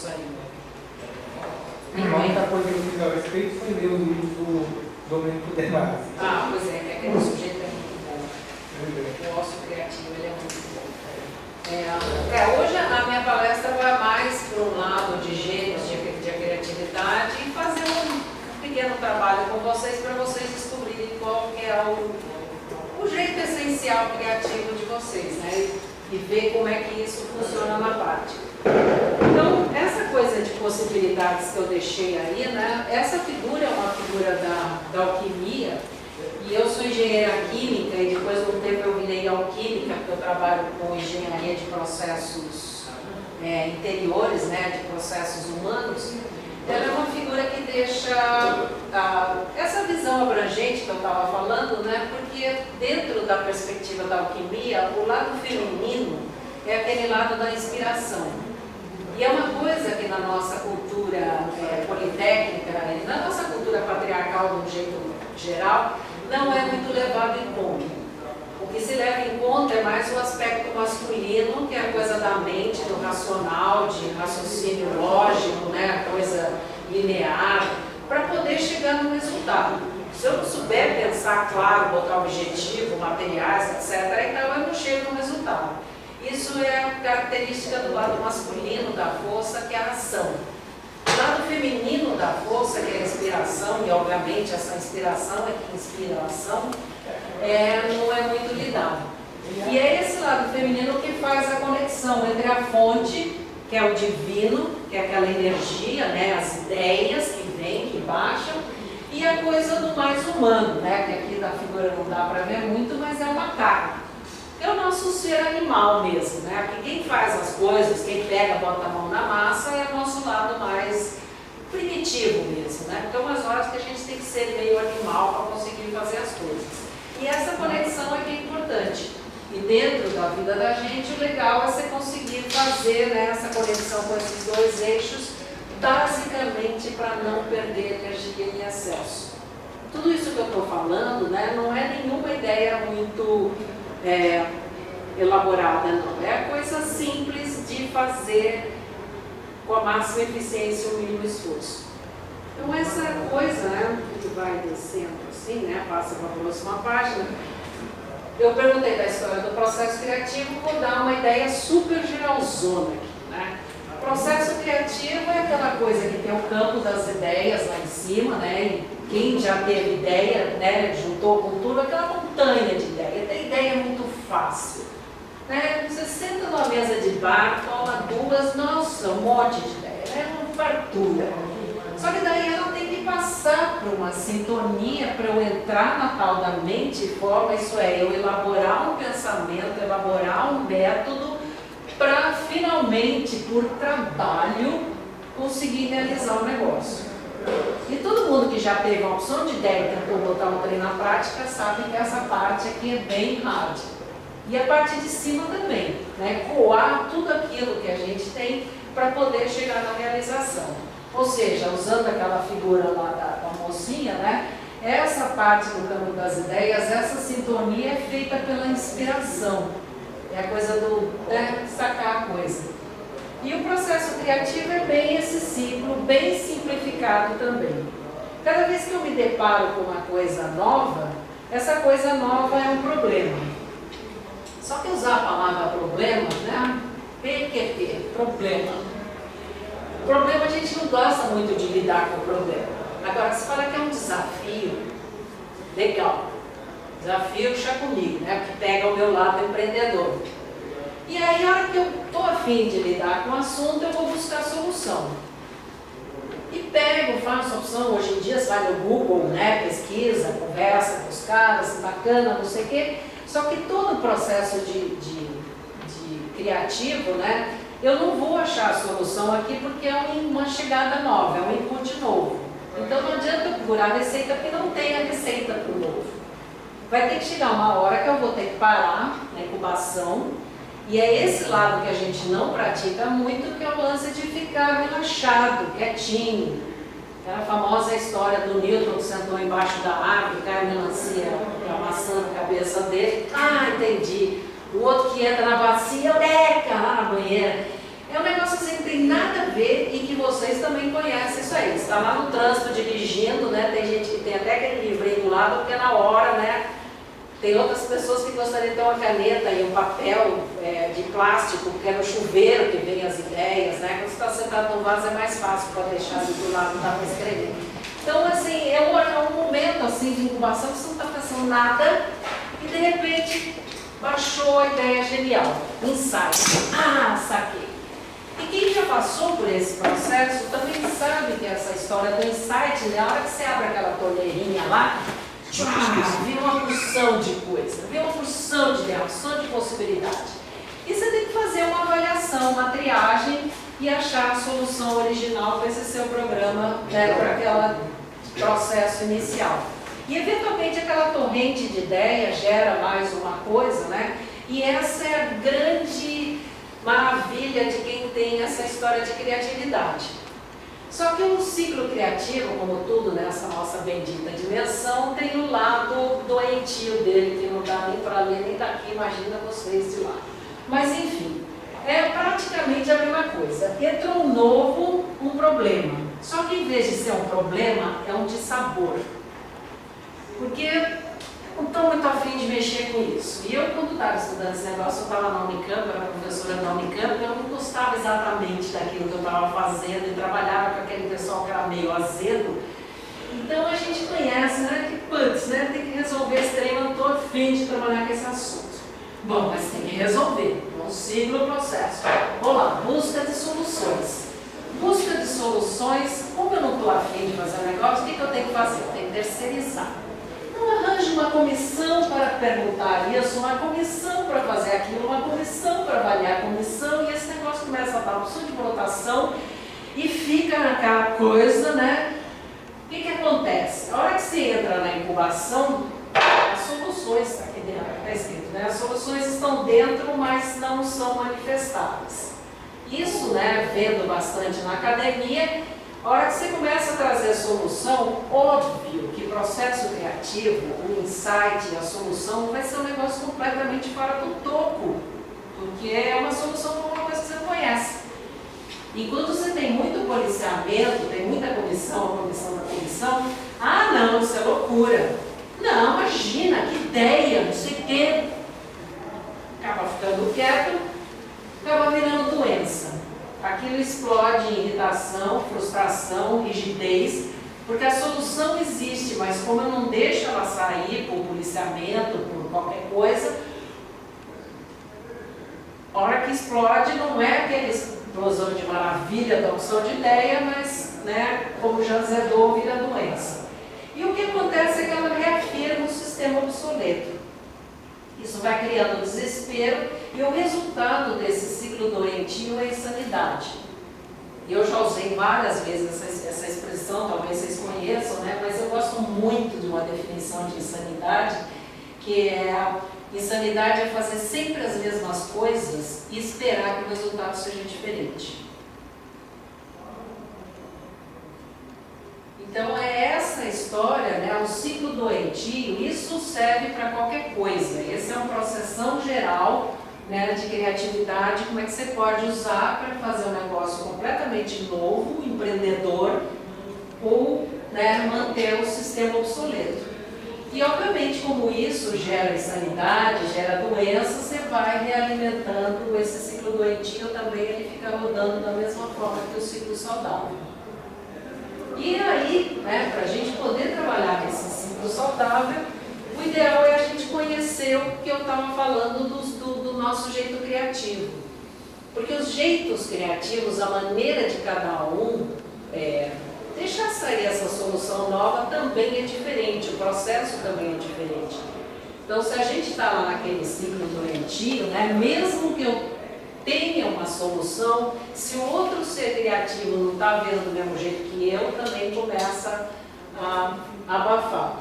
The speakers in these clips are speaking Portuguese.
isso ainda. Uma outra coisa que eu fiz a respeito foi ler o livro do Domenico De Masi. Ah, pois é, que aquele sujeito é muito bom. O ócio criativo, ele é muito bom. Hoje a minha palestra vai mais para um lado de gênios, de criatividade, e fazer um pequeno trabalho com vocês para vocês descobrirem qual que é o jeito essencial criativo de vocês, né? E ver como é que isso funciona na prática. Então, essa coisa de possibilidades que eu deixei aí, né? Essa figura é uma figura da alquimia, e eu sou engenheira química, e depois de um tempo eu virei alquímica, porque eu trabalho com engenharia de processos interiores, né? De processos humanos. Ela é uma figura que deixa essa visão abrangente que eu estava falando, né? Porque dentro da perspectiva da alquimia, o lado feminino é aquele lado da inspiração. E é uma coisa que na nossa cultura politécnica, na nossa cultura patriarcal de um jeito geral, não é muito levado em conta. O que se leva em conta é mais o aspecto masculino, que é a coisa da mente, do racional, de raciocínio lógico, né, a coisa linear, para poder chegar no resultado. Se eu não souber pensar claro, botar objetivo, materiais, etc., então eu não chego no resultado. Isso é a característica do lado masculino da força, que é a ação. O lado feminino da força, que é a inspiração, e obviamente essa inspiração é que inspira a ação, não é muito lidado. E é esse lado feminino que faz a conexão entre a fonte, que é o divino, que é aquela energia, né, as ideias que vêm, que baixam, e a coisa do mais humano, né, que aqui na figura não dá para ver muito, mas é o macaco. É o nosso ser animal mesmo, né? Porque quem faz as coisas, quem pega, bota a mão na massa, é o nosso lado mais primitivo mesmo, né? Então, umas horas que a gente tem que ser meio animal para conseguir fazer as coisas. E essa conexão é que é importante. E dentro da vida da gente, o legal é você conseguir fazer, né, essa conexão com esses dois eixos, basicamente para não perder energia em excesso. Tudo isso que eu estou falando, né, não é nenhuma ideia muito elaborada, não. É coisa simples de fazer com a máxima eficiência e o mínimo esforço. Então essa coisa, né, que vai descendo assim, né, passa para a próxima página. Eu perguntei da história do processo criativo, vou dar uma ideia super geralzona aqui, né? O processo criativo é aquela coisa que tem o campo das ideias lá em cima, né? E quem já teve ideia, né, juntou com tudo, aquela montanha de ideia. Tem ideia muito fácil, né? Você senta numa mesa de bar, toma duas, nossa, um monte de ideia, é uma fartura. Só que daí ela tem que passar por uma sintonia para eu entrar na tal da mente e forma, isso é, eu elaborar um pensamento, elaborar um método para finalmente, por trabalho, conseguir realizar o negócio. E todo mundo que já teve uma opção de ideia e tentou botar um trem na prática sabe que essa parte aqui é bem hard. E a parte de cima também, né? Coar tudo aquilo que a gente tem para poder chegar na realização. Ou seja, usando aquela figura lá da mocinha, né? Essa parte do campo das ideias, essa sintonia é feita pela inspiração. É a coisa do sacar a coisa. E o processo criativo é bem esse ciclo, bem simplificado também. Cada vez que eu me deparo com uma coisa nova, essa coisa nova é um problema. Só que usar a palavra problema, né? PQP, problema. Problema a gente não gosta muito de lidar com o problema. Agora, se fala que é um desafio, legal. Desafio já comigo, né? Porque pega o meu lado empreendedor. E aí, a hora que eu estou a fim de lidar com o assunto, eu vou buscar solução. E pego, faço opção. Hoje em dia você vai no Google, né? Pesquisa, conversa com os caras, bacana, não sei o quê. Só que todo o processo de criativo, né? Eu não vou achar a solução aqui porque é uma chegada nova, é um input novo. Então não adianta eu procurar a receita porque não tem a receita para o novo. Vai ter que chegar uma hora que eu vou ter que parar na incubação, e é esse lado que a gente não pratica muito, que é o lance de ficar relaxado, quietinho. Aquela famosa história do Newton que sentou embaixo da árvore, caiu a melancia amassando a cabeça dele. Ah, entendi. O outro que entra na bacia, eureka, lá na banheira. É um negócio assim, não tem nada a ver e que vocês também conhecem isso aí. Está lá no trânsito dirigindo, né? Tem gente que tem até aquele livrinho do lado, porque na hora, né? Tem outras pessoas que gostariam de ter uma caneta e um papel de plástico, porque é no chuveiro que vem as ideias, né? Quando você está sentado no vaso é mais fácil para deixar ali do lado, não dá para escrever. Então, assim, é um momento assim, de incubação que você não está pensando nada e de repente baixou a ideia genial, insight. Ah, saquei. E quem já passou por esse processo também sabe que essa história do insight, né? A hora que você abre aquela torneirinha lá, vem uma porção de coisa, vem uma porção de ideia, uma porção de possibilidade. E você tem que fazer uma avaliação, uma triagem e achar a solução original para esse seu programa, né, para aquele processo inicial. E eventualmente aquela torrente de ideia gera mais uma coisa, né? E essa é a grande maravilha de quem tem essa história de criatividade. Só que o ciclo criativo, como tudo nessa nossa bendita dimensão, tem o lado doentio dele, que não dá nem para ler nem daqui, imagina vocês de lá. Mas enfim, é praticamente a mesma coisa. Entrou um novo, um problema. Só que em vez de ser um problema, é um dissabor. Porque não estou muito afim de mexer com isso. E eu, quando estava estudando esse negócio, eu estava na Unicamp, eu era professora da Unicamp, eu não gostava exatamente daquilo que eu estava fazendo e trabalhava com aquele pessoal que era meio azedo. Então a gente conhece, né, que putz, né, tem que resolver esse trem, eu não estou afim de trabalhar com esse assunto. Bom, mas tem que resolver, é um ciclo, processo. Vamos lá, busca de soluções. Busca de soluções, como eu não estou afim de fazer um negócio, o que eu tenho que fazer? Eu tenho que terceirizar. Não arranje uma comissão para perguntar isso, uma comissão para fazer aquilo, uma comissão para avaliar a comissão, e esse negócio começa a dar uma opção de votação e fica naquela coisa, né? O que acontece? A hora que você entra na incubação, as soluções, está aqui dentro, está escrito, né? As soluções estão dentro, mas não são manifestadas. Isso, né, vendo bastante na academia, a hora que você começa a trazer a solução, óbvio que o processo criativo, o insight, a solução vai ser um negócio completamente fora do topo, porque é uma solução para uma coisa que você não conhece. Enquanto você tem muito policiamento, tem muita comissão da comissão, ah não, isso é loucura. Não, imagina, que ideia, não sei o quê. Acaba ficando quieto, acaba virando doença. Aquilo explode em irritação, frustração, rigidez, porque a solução existe, mas como eu não deixo ela sair por policiamento, por qualquer coisa, a hora que explode não é aquela explosão de maravilha da opção de ideia, mas, né, como já azedou, vira doença. E o que acontece é que ela reafirma o sistema obsoleto. Isso vai criando desespero e o resultado desse ciclo doentio é a insanidade. Eu já usei várias vezes essa expressão, talvez vocês conheçam, né? Mas eu gosto muito de uma definição de insanidade, que é insanidade é fazer sempre as mesmas coisas e esperar que o resultado seja diferente. Então é essa história, né, o ciclo doentio, isso serve para qualquer coisa. Esse é um processão geral, né, de criatividade, como é que você pode usar para fazer um negócio completamente novo, empreendedor, ou, né, manter o sistema obsoleto. E obviamente como isso gera insanidade, gera doença, você vai realimentando esse ciclo doentio também, ele fica rodando da mesma forma que o ciclo saudável. E aí, né, para a gente poder trabalhar nesse ciclo saudável, o ideal é a gente conhecer o que eu estava falando do nosso jeito criativo. Porque os jeitos criativos, a maneira de cada um deixar sair essa solução nova também é diferente, o processo também é diferente. Então, se a gente está lá naquele ciclo doentio, né, mesmo que eu tenha uma solução, se o outro ser criativo não está vendo do mesmo jeito que eu, também começa a abafar.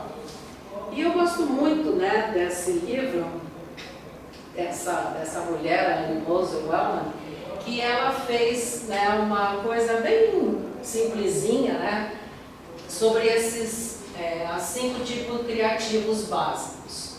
E eu gosto muito, né, desse livro, dessa mulher, a Annie Wellman, que ela fez, né, uma coisa bem simplesinha, né, sobre esses 5 tipos criativos básicos.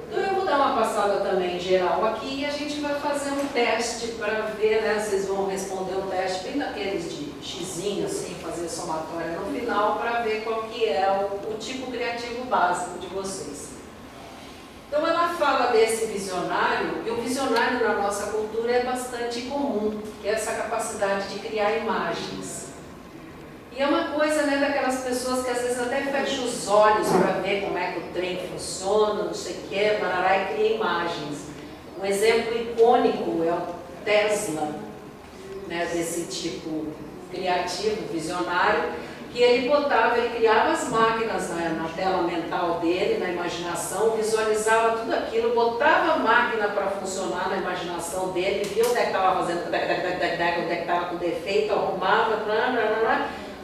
Então eu vou dar uma passada também geral aqui e a gente vai fazer um teste para ver, né, vocês vão responder um teste bem daqueles de xizinho assim, fazer somatória no final para ver qual que é o tipo criativo básico de vocês. Então ela fala desse visionário, e o visionário na nossa cultura é bastante comum, que é essa capacidade de criar imagens. E é uma coisa, né, daquelas pessoas que às vezes até fecham os olhos para ver como é que o trem funciona, não sei o que, barará, e cria imagens. Um exemplo icônico é o Tesla, né, desse tipo criativo, visionário, que ele criava as máquinas na tela mental dele, na imaginação, visualizava tudo aquilo, botava a máquina para funcionar na imaginação dele, via onde é que estava fazendo, onde é que estava com defeito, arrumava,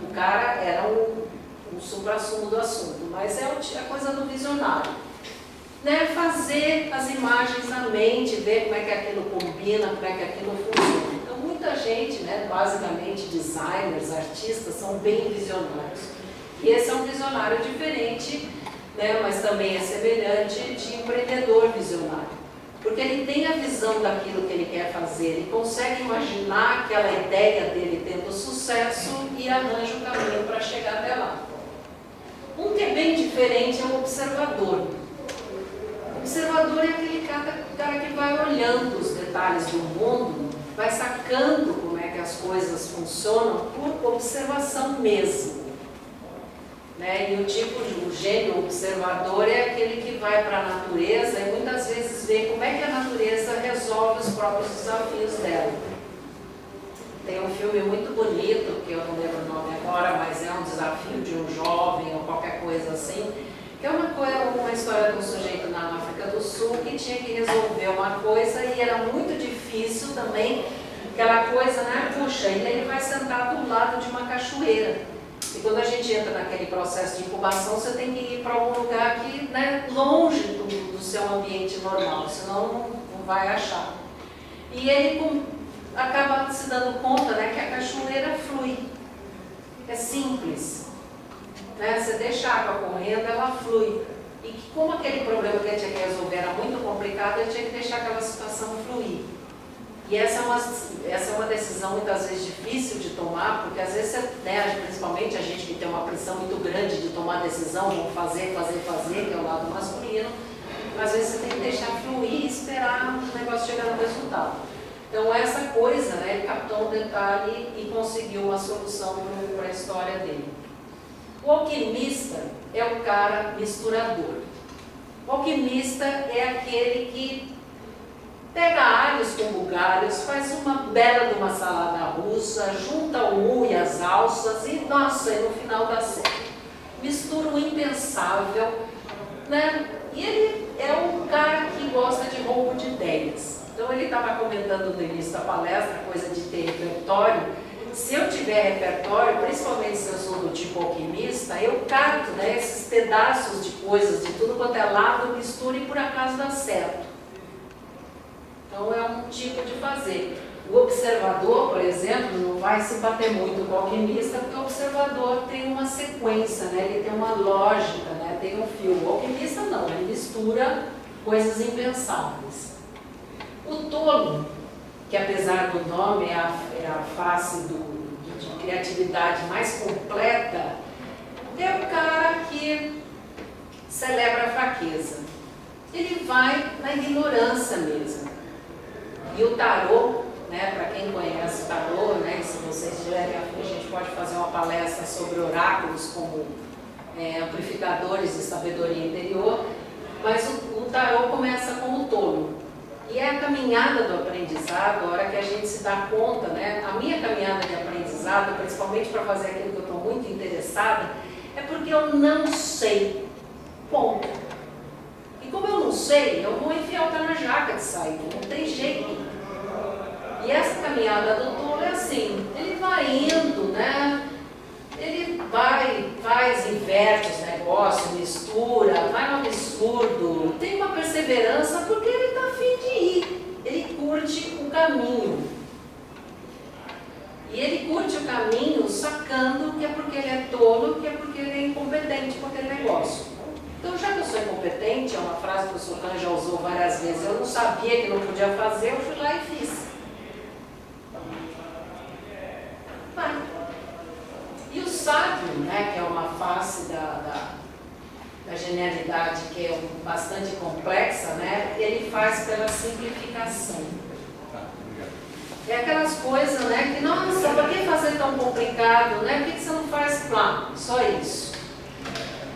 o cara era um supra-sumo do assunto, mas é a coisa do visionário. Né, fazer as imagens na mente, ver como é que aquilo combina, como é que aquilo funciona. Então, muita gente, né, basicamente designers, artistas, são bem visionários. E esse é um visionário diferente, né, mas também é semelhante de empreendedor visionário. Porque ele tem a visão daquilo que ele quer fazer, ele consegue imaginar aquela ideia dele tendo sucesso e arranja o caminho para chegar até lá. Um que é bem diferente é o observador. O observador é aquele cara que vai olhando os detalhes do mundo, vai sacando como é que as coisas funcionam por observação mesmo. Né? E o gênio observador é aquele que vai para a natureza e muitas vezes vê como é que a natureza resolve os próprios desafios dela. Tem um filme muito bonito, que eu não lembro o nome agora, mas é um desafio de um jovem ou qualquer coisa assim, que é uma história de um sujeito na África do Sul que tinha que resolver uma coisa e era muito difícil também, aquela coisa, né? Puxa, e ele vai sentar do lado de uma cachoeira. E quando a gente entra naquele processo de incubação, você tem que ir para algum lugar que, né, longe do seu ambiente normal, senão não vai achar. E ele acaba se dando conta, né, que a cachoeira flui. É simples. Né? Você deixa a água correndo, ela flui. E que, como aquele problema que ele tinha que resolver era muito complicado, ele tinha que deixar aquela situação fluir. E essa é uma decisão muitas vezes difícil de tomar, porque às vezes, né, principalmente a gente que tem uma pressão muito grande de tomar decisão, vamos fazer, que é o lado masculino, às vezes você tem que deixar fluir e esperar o negócio chegar no resultado. Então essa coisa, né, ele captou um detalhe e conseguiu uma solução para a história dele. O alquimista é o cara misturador. O alquimista é aquele que pega alhos com bugalhos, faz uma bela de uma salada russa, junta o u e as alças e, nossa, e no final dá certo. Mistura o impensável, né? E ele é um cara que gosta de roubo de ideias. Então ele estava comentando no início da palestra, coisa de ter repertório. Se eu tiver repertório, principalmente se eu sou do tipo alquimista, eu cato, né, esses pedaços de coisas de tudo quanto é lado, misturo e por acaso dá certo. Então é um tipo de fazer. O observador, por exemplo, não vai se bater muito com o alquimista, porque o observador tem uma sequência, né, ele tem uma lógica, né, tem um fio. O alquimista não, ele mistura coisas impensáveis. O tolo, que apesar do nome é a face de criatividade mais completa, é o cara que celebra a fraqueza. Ele vai na ignorância mesmo. E o tarô, né, para quem conhece o tarô, né, se vocês tiverem a fim, a gente pode fazer uma palestra sobre oráculos como amplificadores de sabedoria interior, mas o tarô começa como tolo. E é a caminhada do aprendizado, a hora que a gente se dá conta, né? A minha caminhada de aprendizado, principalmente para fazer aquilo que eu estou muito interessada, é porque eu não sei. Ponto. E como eu não sei, eu vou enfiar o pé na jaca de sair, não tem jeito. E essa caminhada do tolo é assim, ele vai indo, né? Ele vai, faz, inverte os negócios, mistura, vai no absurdo, tem uma perseverança porque ele está a fim de ir, ele curte o caminho. E ele curte o caminho sacando que é porque ele é tolo, que é porque ele é incompetente com aquele negócio. Então, já que eu sou incompetente, é uma frase que o Sultan já usou várias vezes, eu não sabia que não podia fazer, eu fui lá e fiz. Vai. sábio, né, que é uma face da genialidade que é bastante complexa, né, ele faz pela simplificação. É aquelas coisas, né, que, nossa, para que fazer tão complicado, né? Por que você não faz plano? Só isso.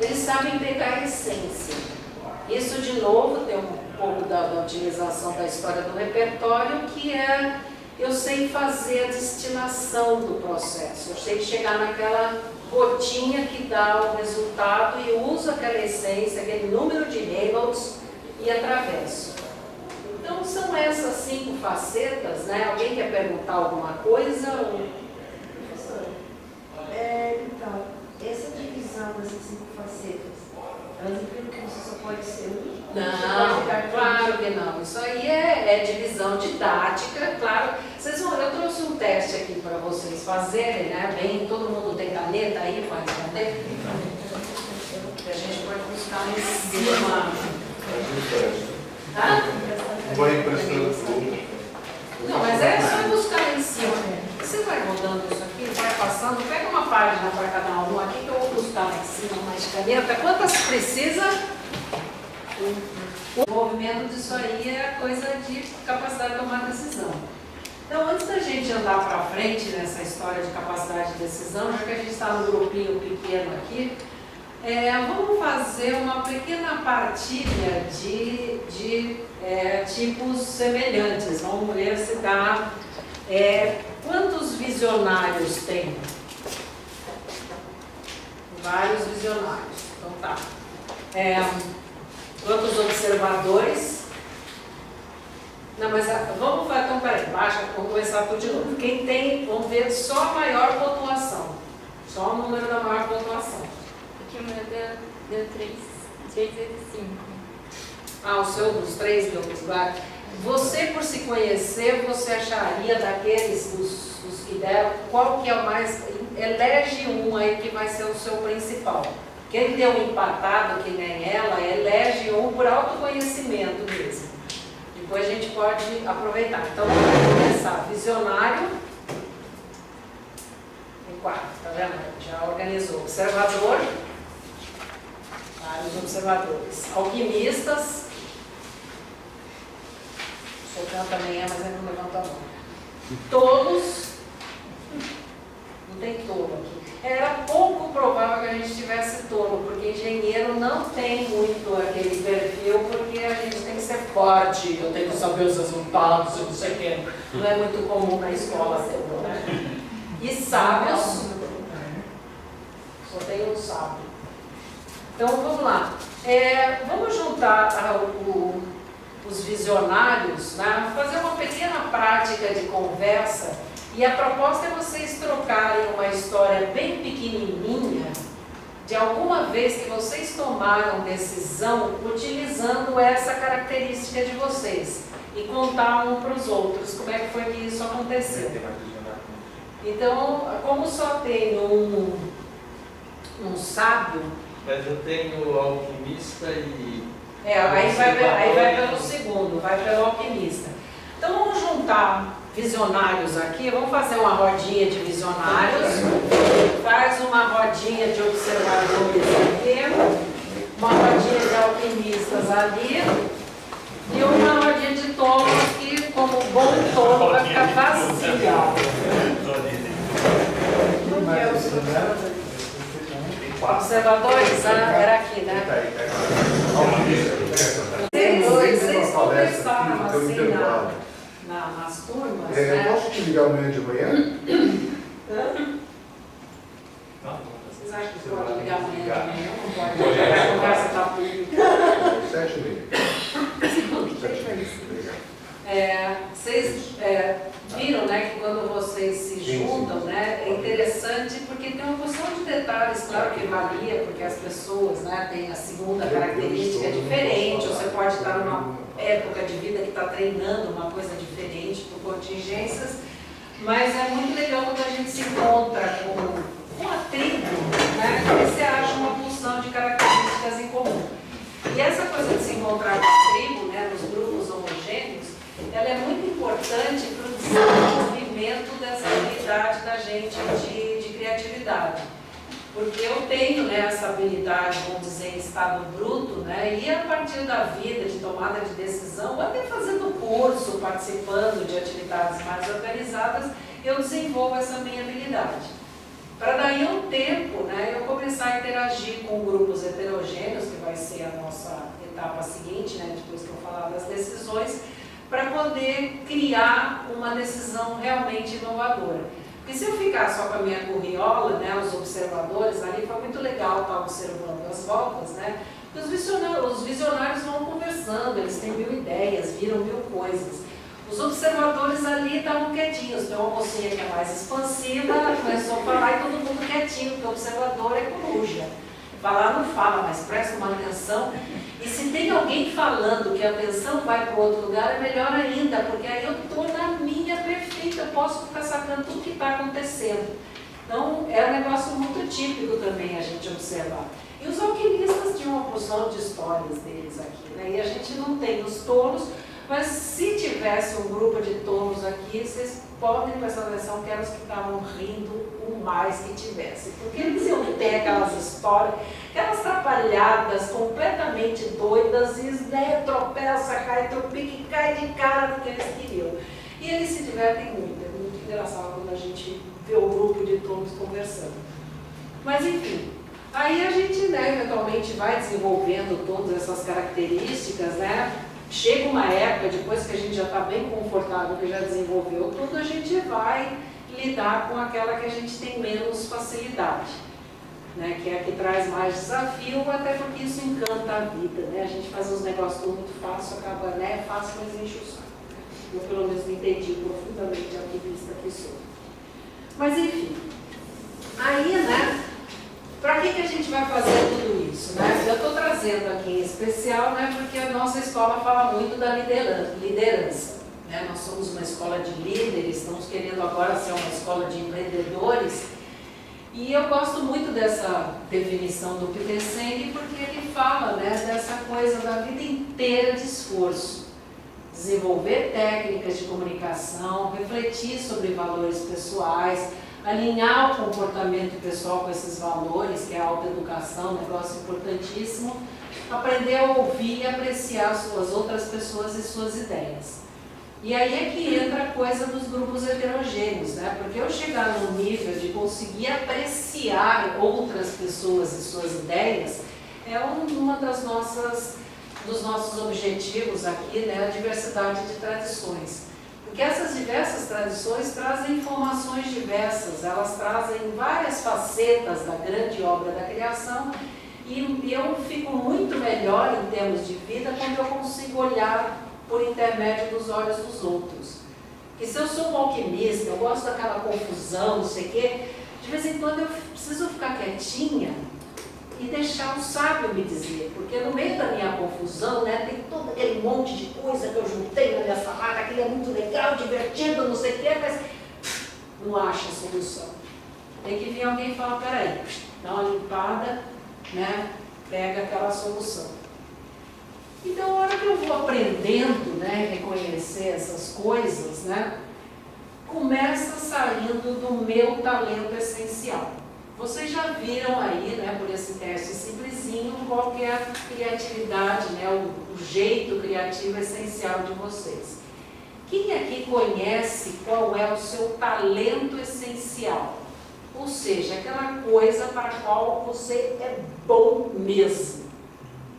Eles sabem pegar a essência. Isso, de novo, tem um pouco da utilização da história do repertório, que é, eu sei fazer a destilação do processo. Eu sei chegar naquela gotinha que dá o resultado e uso aquela essência, aquele número de Reynolds e atravesso. Então, são essas 5 facetas, né? Alguém quer perguntar alguma coisa? Professora, então, essa divisão dessas 5 facetas, elas implicam que você só pode ser um? Não, claro que não. Isso aí é divisão didática, claro. Eu trouxe um teste aqui para vocês fazerem, né? Bem, todo mundo tem caneta aí para responder? Que a gente pode buscar em cima. Vai emprestando. Não, mas é só buscar lá em cima. Você vai rodando isso aqui, vai passando, pega uma página para cada um aqui que eu vou buscar lá em cima mais caneta. Quantas precisa? O movimento disso aí é coisa de capacidade de tomar decisão. Então, antes da gente andar para frente nessa história de capacidade de decisão, já que a gente está num grupinho pequeno aqui, vamos fazer uma pequena partilha de tipos semelhantes. Vamos ver se dá. Quantos visionários tem? Vários visionários. Então tá. Quantos observadores? Não, mas vamos fazer. Então, peraí, baixa, vamos começar tudo de novo. Quem tem, vamos ver só a maior pontuação. Só o número da maior pontuação. Aqui o meu deu 3 vezes 5. Ah, o seu dos 3 deu lugar. Você, por se conhecer, você acharia daqueles dos que deram, qual que é o mais. Elege um aí que vai ser o seu principal. Quem deu empatado, que nem ela, elege um por autoconhecimento mesmo. Depois a gente pode aproveitar. Então vamos começar. Visionário. Em 4, tá vendo? Já organizou. Observador. Vários observadores. Alquimistas. O Socan também mas ele não levanta a mão. Tolos. Não tem tolo aqui. Era pouco provável que a gente tivesse tolo, porque engenheiro não tem muito aquele perfil, porque a gente tem que ser forte, eu tenho que saber os resultados, eu não sei o quê. Não é muito comum na escola ter, né? E sábios. Só tem um sábio. Então vamos lá. Vamos juntar os visionários, né? Fazer uma pequena prática de conversa. E a proposta é vocês trocarem uma história bem pequenininha de alguma vez que vocês tomaram decisão utilizando essa característica de vocês e contar um para os outros como é que foi que isso aconteceu. Então, como só tem um sábio... Mas eu tenho alquimista e... aí vai pelo segundo, vai pelo alquimista. Então vamos juntar visionários aqui, vamos fazer uma rodinha de visionários, faz uma rodinha de observadores aqui, uma rodinha de alquimistas ali e uma rodinha de tolo aqui, como bom tolo, vai ficar vazia. Observadores, era aqui, né? Vocês conversaram assim nas turmas, né? Posso te ligar amanhã de manhã? Vocês acham que pode ligar amanhã de manhã? Não pode, a conversa está pública. 7h30. Vocês viram, né, que quando vocês se juntam, né, é interessante porque tem uma porção de detalhes, claro que varia, porque as pessoas, né, têm a segunda característica diferente, você pode estar numa época de vida que está treinando uma coisa diferente por contingências, mas é muito legal quando a gente se encontra com uma tribo, né, que você acha uma porção de características em comum. E essa coisa de se encontrar com a tribo, né, nos grupos homogêneos, ela é muito importante para o desenvolvimento dessa habilidade da gente de criatividade. porque eu tenho, né, essa habilidade, vamos dizer, em estado bruto, né, e a partir da vida, de tomada de decisão, até fazendo curso, participando de atividades mais organizadas, eu desenvolvo essa minha habilidade. Para daí um tempo, né, eu começar a interagir com grupos heterogêneos, que vai ser a nossa etapa seguinte, né, depois que eu falar das decisões, para poder criar uma decisão realmente inovadora. Porque se eu ficar só com a minha curriola, né, os observadores ali, foi muito legal estar observando as voltas, né, porque os visionários vão conversando, eles têm mil ideias, viram mil coisas. Os observadores ali estavam quietinhos, tem uma mocinha que é mais expansiva, começou a falar e todo mundo quietinho, porque o observador é coruja. Falar não fala, mas presta uma atenção. E se tem alguém falando que a atenção vai para outro lugar, é melhor ainda, porque aí eu estou na minha perfeita, eu posso ficar sacando tudo que está acontecendo. Então, é um negócio muito típico também a gente observar. E os alquimistas tinham uma porção de histórias deles aqui, né? E a gente não tem os tolos, mas se tivesse um grupo de tolos aqui, vocês podem prestar atenção que eram os que estavam rindo o mais que tivessem. Porque eles iam ter aquelas histórias, aquelas trapalhadas completamente doidas, e né, tropeça, cai, tropica e cai de cara no que eles queriam. E eles se divertem muito, é muito engraçado quando a gente vê o grupo de tolos conversando. Mas enfim, aí a gente, né, eventualmente vai desenvolvendo todas essas características, né? Chega uma época, depois que a gente já está bem confortável, que já desenvolveu tudo, a gente vai lidar com aquela que a gente tem menos facilidade, né? Que é a que traz mais desafio, até porque isso encanta a vida, né? A gente faz os negócios tudo muito fácil, acaba, né? Fácil, mas enche o saco. Eu pelo menos me entendi profundamente alquimista que sou. Mas enfim, aí, né? Para que a gente vai fazer tudo isso, né? Eu estou trazendo aqui em especial, né, porque a nossa escola fala muito da liderança, né? Nós somos uma escola de líderes, estamos querendo agora ser uma escola de empreendedores, e eu gosto muito dessa definição do Peter Senge, porque ele fala, né, dessa coisa da vida inteira de esforço, desenvolver técnicas de comunicação, refletir sobre valores pessoais, alinhar o comportamento pessoal com esses valores, que é a autoeducação, um negócio importantíssimo, aprender a ouvir e apreciar as outras pessoas e suas ideias. E aí é que entra a coisa dos grupos heterogêneos, né? Porque eu chegar no nível de conseguir apreciar outras pessoas e suas ideias é uma dos nossos objetivos aqui, né? A diversidade de tradições. Porque essas diversas tradições trazem informações diversas, elas trazem várias facetas da grande obra da criação, e eu fico muito melhor em termos de vida quando eu consigo olhar por intermédio dos olhos dos outros. Porque se eu sou um alquimista, eu gosto daquela confusão, não sei o quê, de vez em quando eu preciso ficar quietinha e deixar o sábio me dizer, porque no meio da minha confusão, né, tem todo aquele monte de coisa que eu juntei na minha salada, aquele é muito legal, divertido, não sei o quê, mas não acha solução. Tem que vir alguém e falar, peraí, dá uma limpada, né, pega aquela solução. Então, a hora que eu vou aprendendo, né, reconhecer essas coisas, né, começa saindo do meu talento essencial. Vocês já viram aí, né, por esse teste simplesinho, qual que é a criatividade, né, o jeito criativo essencial de vocês. Quem aqui conhece qual é o seu talento essencial? Ou seja, aquela coisa para a qual você é bom mesmo.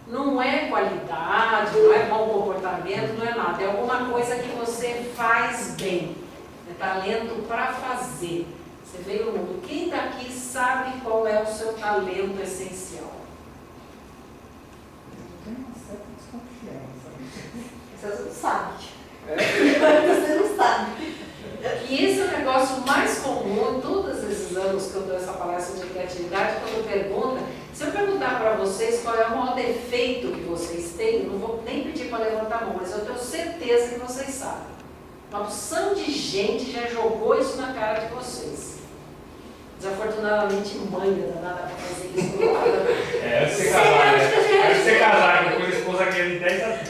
Não é qualidade, não é bom comportamento, não é nada. É alguma coisa que você faz bem. É talento para fazer. Você veio no mundo. Quem daqui sabe qual é o seu talento essencial? Eu tenho uma certa desconfiança. Você não sabe. Você não sabe. E esse é o negócio mais comum em todos esses anos que eu dou essa palestra de criatividade, quando pergunta, se eu perguntar para vocês qual é o maior defeito que vocês têm, eu não vou nem pedir para levantar a mão, mas eu tenho certeza que vocês sabem. Uma porção de gente já jogou isso na cara de vocês. Desafortunadamente, mãe danada para fazer isso. Deve ser casar, né? Deve ser casar, depois a esposa quer de 10 a 30.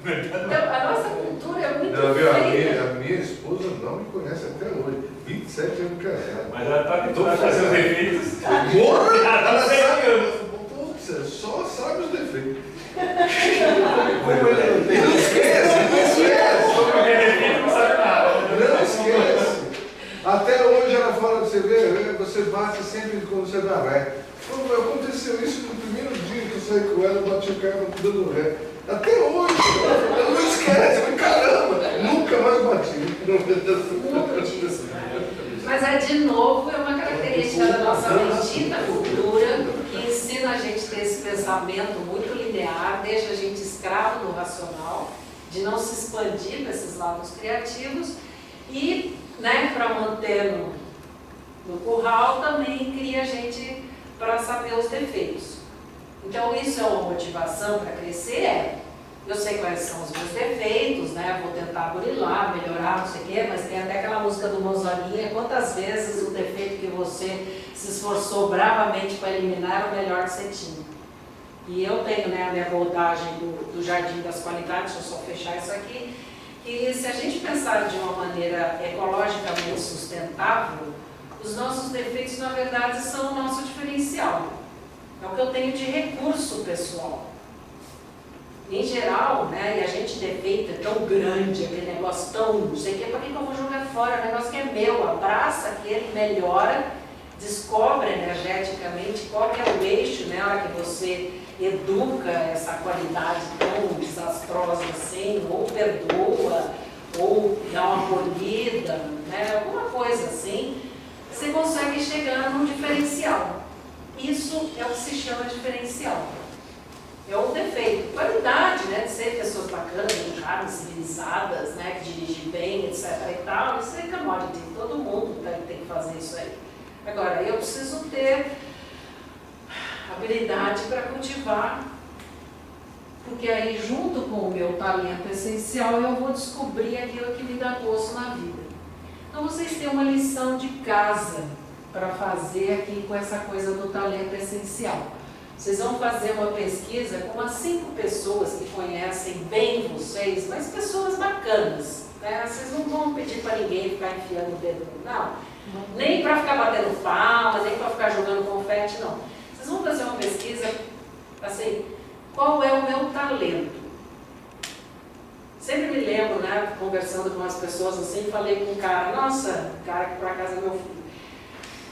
Então, a nossa cultura é muito Não, viu? A feita. minha minha esposa não me conhece até hoje. 27 anos casado. Mas ela tá tentando achar seus defeitos. Porra! Ela Tem sabe. anos. Putz, só sabe os defeitos. Como ele não tem. Não esquece, não esquece. Porque defeito não sabe nada. Não esquece. Até hoje ela fala, você vê, você bate sempre quando você dá ré. Pô, aconteceu isso no primeiro dia que eu saí com ela, eu bati o carro dando ré. Até hoje, ela não esquece, caramba, nunca mais bati. Muito disso, né? Mas é de novo, é uma característica da nossa bendita cultura que ensina a gente a ter esse pensamento muito linear, deixa a gente escravo no racional, de não se expandir nesses lados criativos e, né, para manter no curral também cria a gente para saber os defeitos. Então isso é uma motivação para crescer, eu sei quais são os meus defeitos, né? Vou tentar burilar, melhorar, não sei o quê, mas tem até aquela música do Mozartinho, quantas vezes o defeito que você se esforçou bravamente para eliminar era o melhor que você tinha. E eu tenho, né, a minha abordagem do Jardim das Qualidades, deixa eu só fechar isso aqui, que se a gente pensar de uma maneira ecologicamente sustentável, os nossos defeitos, na verdade, são o nosso diferencial. É o que eu tenho de recurso pessoal. Em geral, né, e a gente defeito é tão grande, aquele negócio tão, não sei o que, para que eu vou jogar fora? O negócio que é meu, abraça aquele, melhora, descobre energeticamente qual que é o eixo, né, na hora que você educa essa qualidade tão desastrosa assim, ou perdoa, ou dá uma polida, né, alguma coisa assim, você consegue chegar num diferencial. Isso é o que se chama diferencial. É um defeito. Qualidade, né, de ser pessoas bacanas, educadas, civilizadas, né, que dirigem bem, etc. e tal, isso é commodity. Todo mundo tem que fazer isso aí. Agora, eu preciso ter habilidade para cultivar, porque aí, junto com o meu talento essencial, eu vou descobrir aquilo que me dá gosto na vida. Então, vocês têm uma lição de casa para fazer aqui com essa coisa do talento essencial. Vocês vão fazer uma pesquisa com umas 5 pessoas que conhecem bem vocês, mas pessoas bacanas, né? Vocês não vão pedir para ninguém ficar enfiando o dedo, não. Nem para ficar batendo palma, nem para ficar jogando confete, não. Vocês vão fazer uma pesquisa, assim, qual é o meu talento? Sempre me lembro, né, conversando com umas pessoas assim, falei com um cara, nossa, cara que por acaso é meu filho.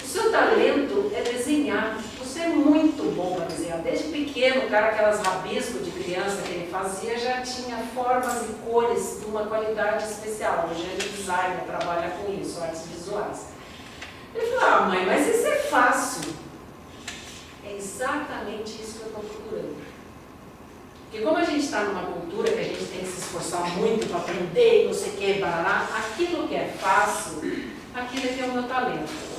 O seu talento é desenhar. Você é muito bom para desenhar. Desde pequeno, o cara, aquelas rabiscos de criança que ele fazia, já tinha formas e cores de uma qualidade especial. Hoje ele é designer, trabalha com isso, artes visuais. Ele falou, ah, mãe, mas isso é fácil. É exatamente isso que eu estou procurando. Porque como a gente está numa cultura que a gente tem que se esforçar muito para aprender, não sei o que, barará, aquilo que é fácil, aquilo é que é o meu talento.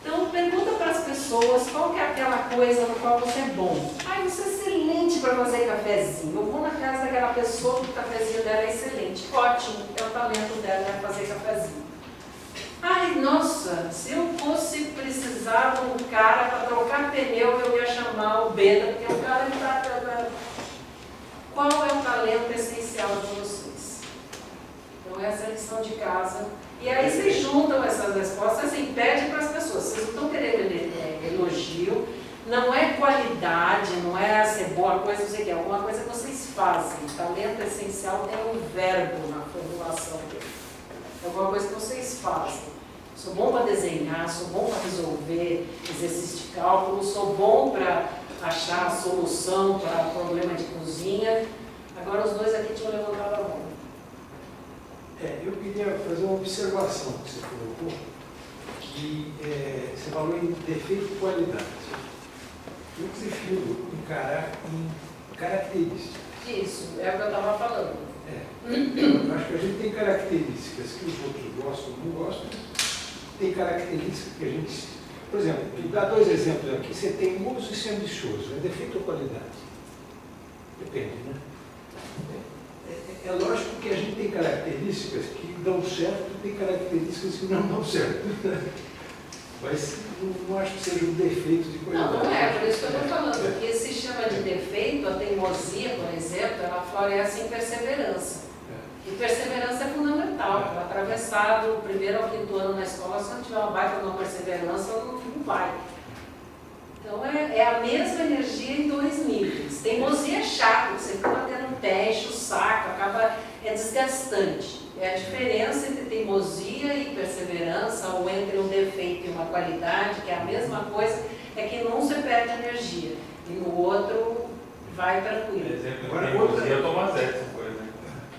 Então, pergunta para as pessoas qual que é aquela coisa no qual você é bom. Ah, você é excelente para fazer cafezinho. Eu vou na casa daquela pessoa que o cafezinho dela é excelente. Ótimo, é o talento dela é fazer cafezinho. Ai, nossa, se eu fosse precisar de um cara para trocar pneu, eu ia chamar o Beda, porque o cara está... Qual é o talento essencial de vocês? Então, essa é a lição de casa. E aí vocês juntam essas respostas e pedem para as pessoas. Vocês não estão querendo elogio, não é qualidade, não é ser boa coisa, não sei o que, é alguma coisa que vocês fazem. O talento essencial tem um verbo na formulação dele. É alguma coisa que vocês fazem. Sou bom para desenhar, sou bom para resolver exercício de cálculo, sou bom para achar a solução para problema de cozinha. Agora os dois aqui tinham levantado a mão. Eu queria fazer uma observação que você colocou, que você falou em defeito e qualidade. Eu prefiro encarar em características. Isso, é o que eu estava falando. Eu acho que a gente tem características que os outros gostam ou não gostam, tem características que a gente... Por exemplo, vou dar 2 exemplos aqui. Ser teimoso e ser ambicioso. É defeito ou qualidade? Depende, né? É lógico que a gente tem características que dão certo e tem características que não dão certo. Mas não acho que seja um defeito de qualidade. Não, não é, por isso que eu estou falando. Porque se chama de defeito, a teimosia, por exemplo, ela floresce em perseverança. E perseverança é fundamental. Para atravessar do primeiro ao quinto ano na escola, se não tiver uma baita de uma perseverança, não vai. Então é a mesma energia em dois níveis. Teimosia é chato, você fica batendo o pé, enche o saco, é desgastante. É a diferença entre teimosia e perseverança, ou entre um defeito e uma qualidade, que é a mesma coisa, é que num você perde energia e no outro vai tranquilo. Exemplo, teimosia, eu tomo zero essa coisa.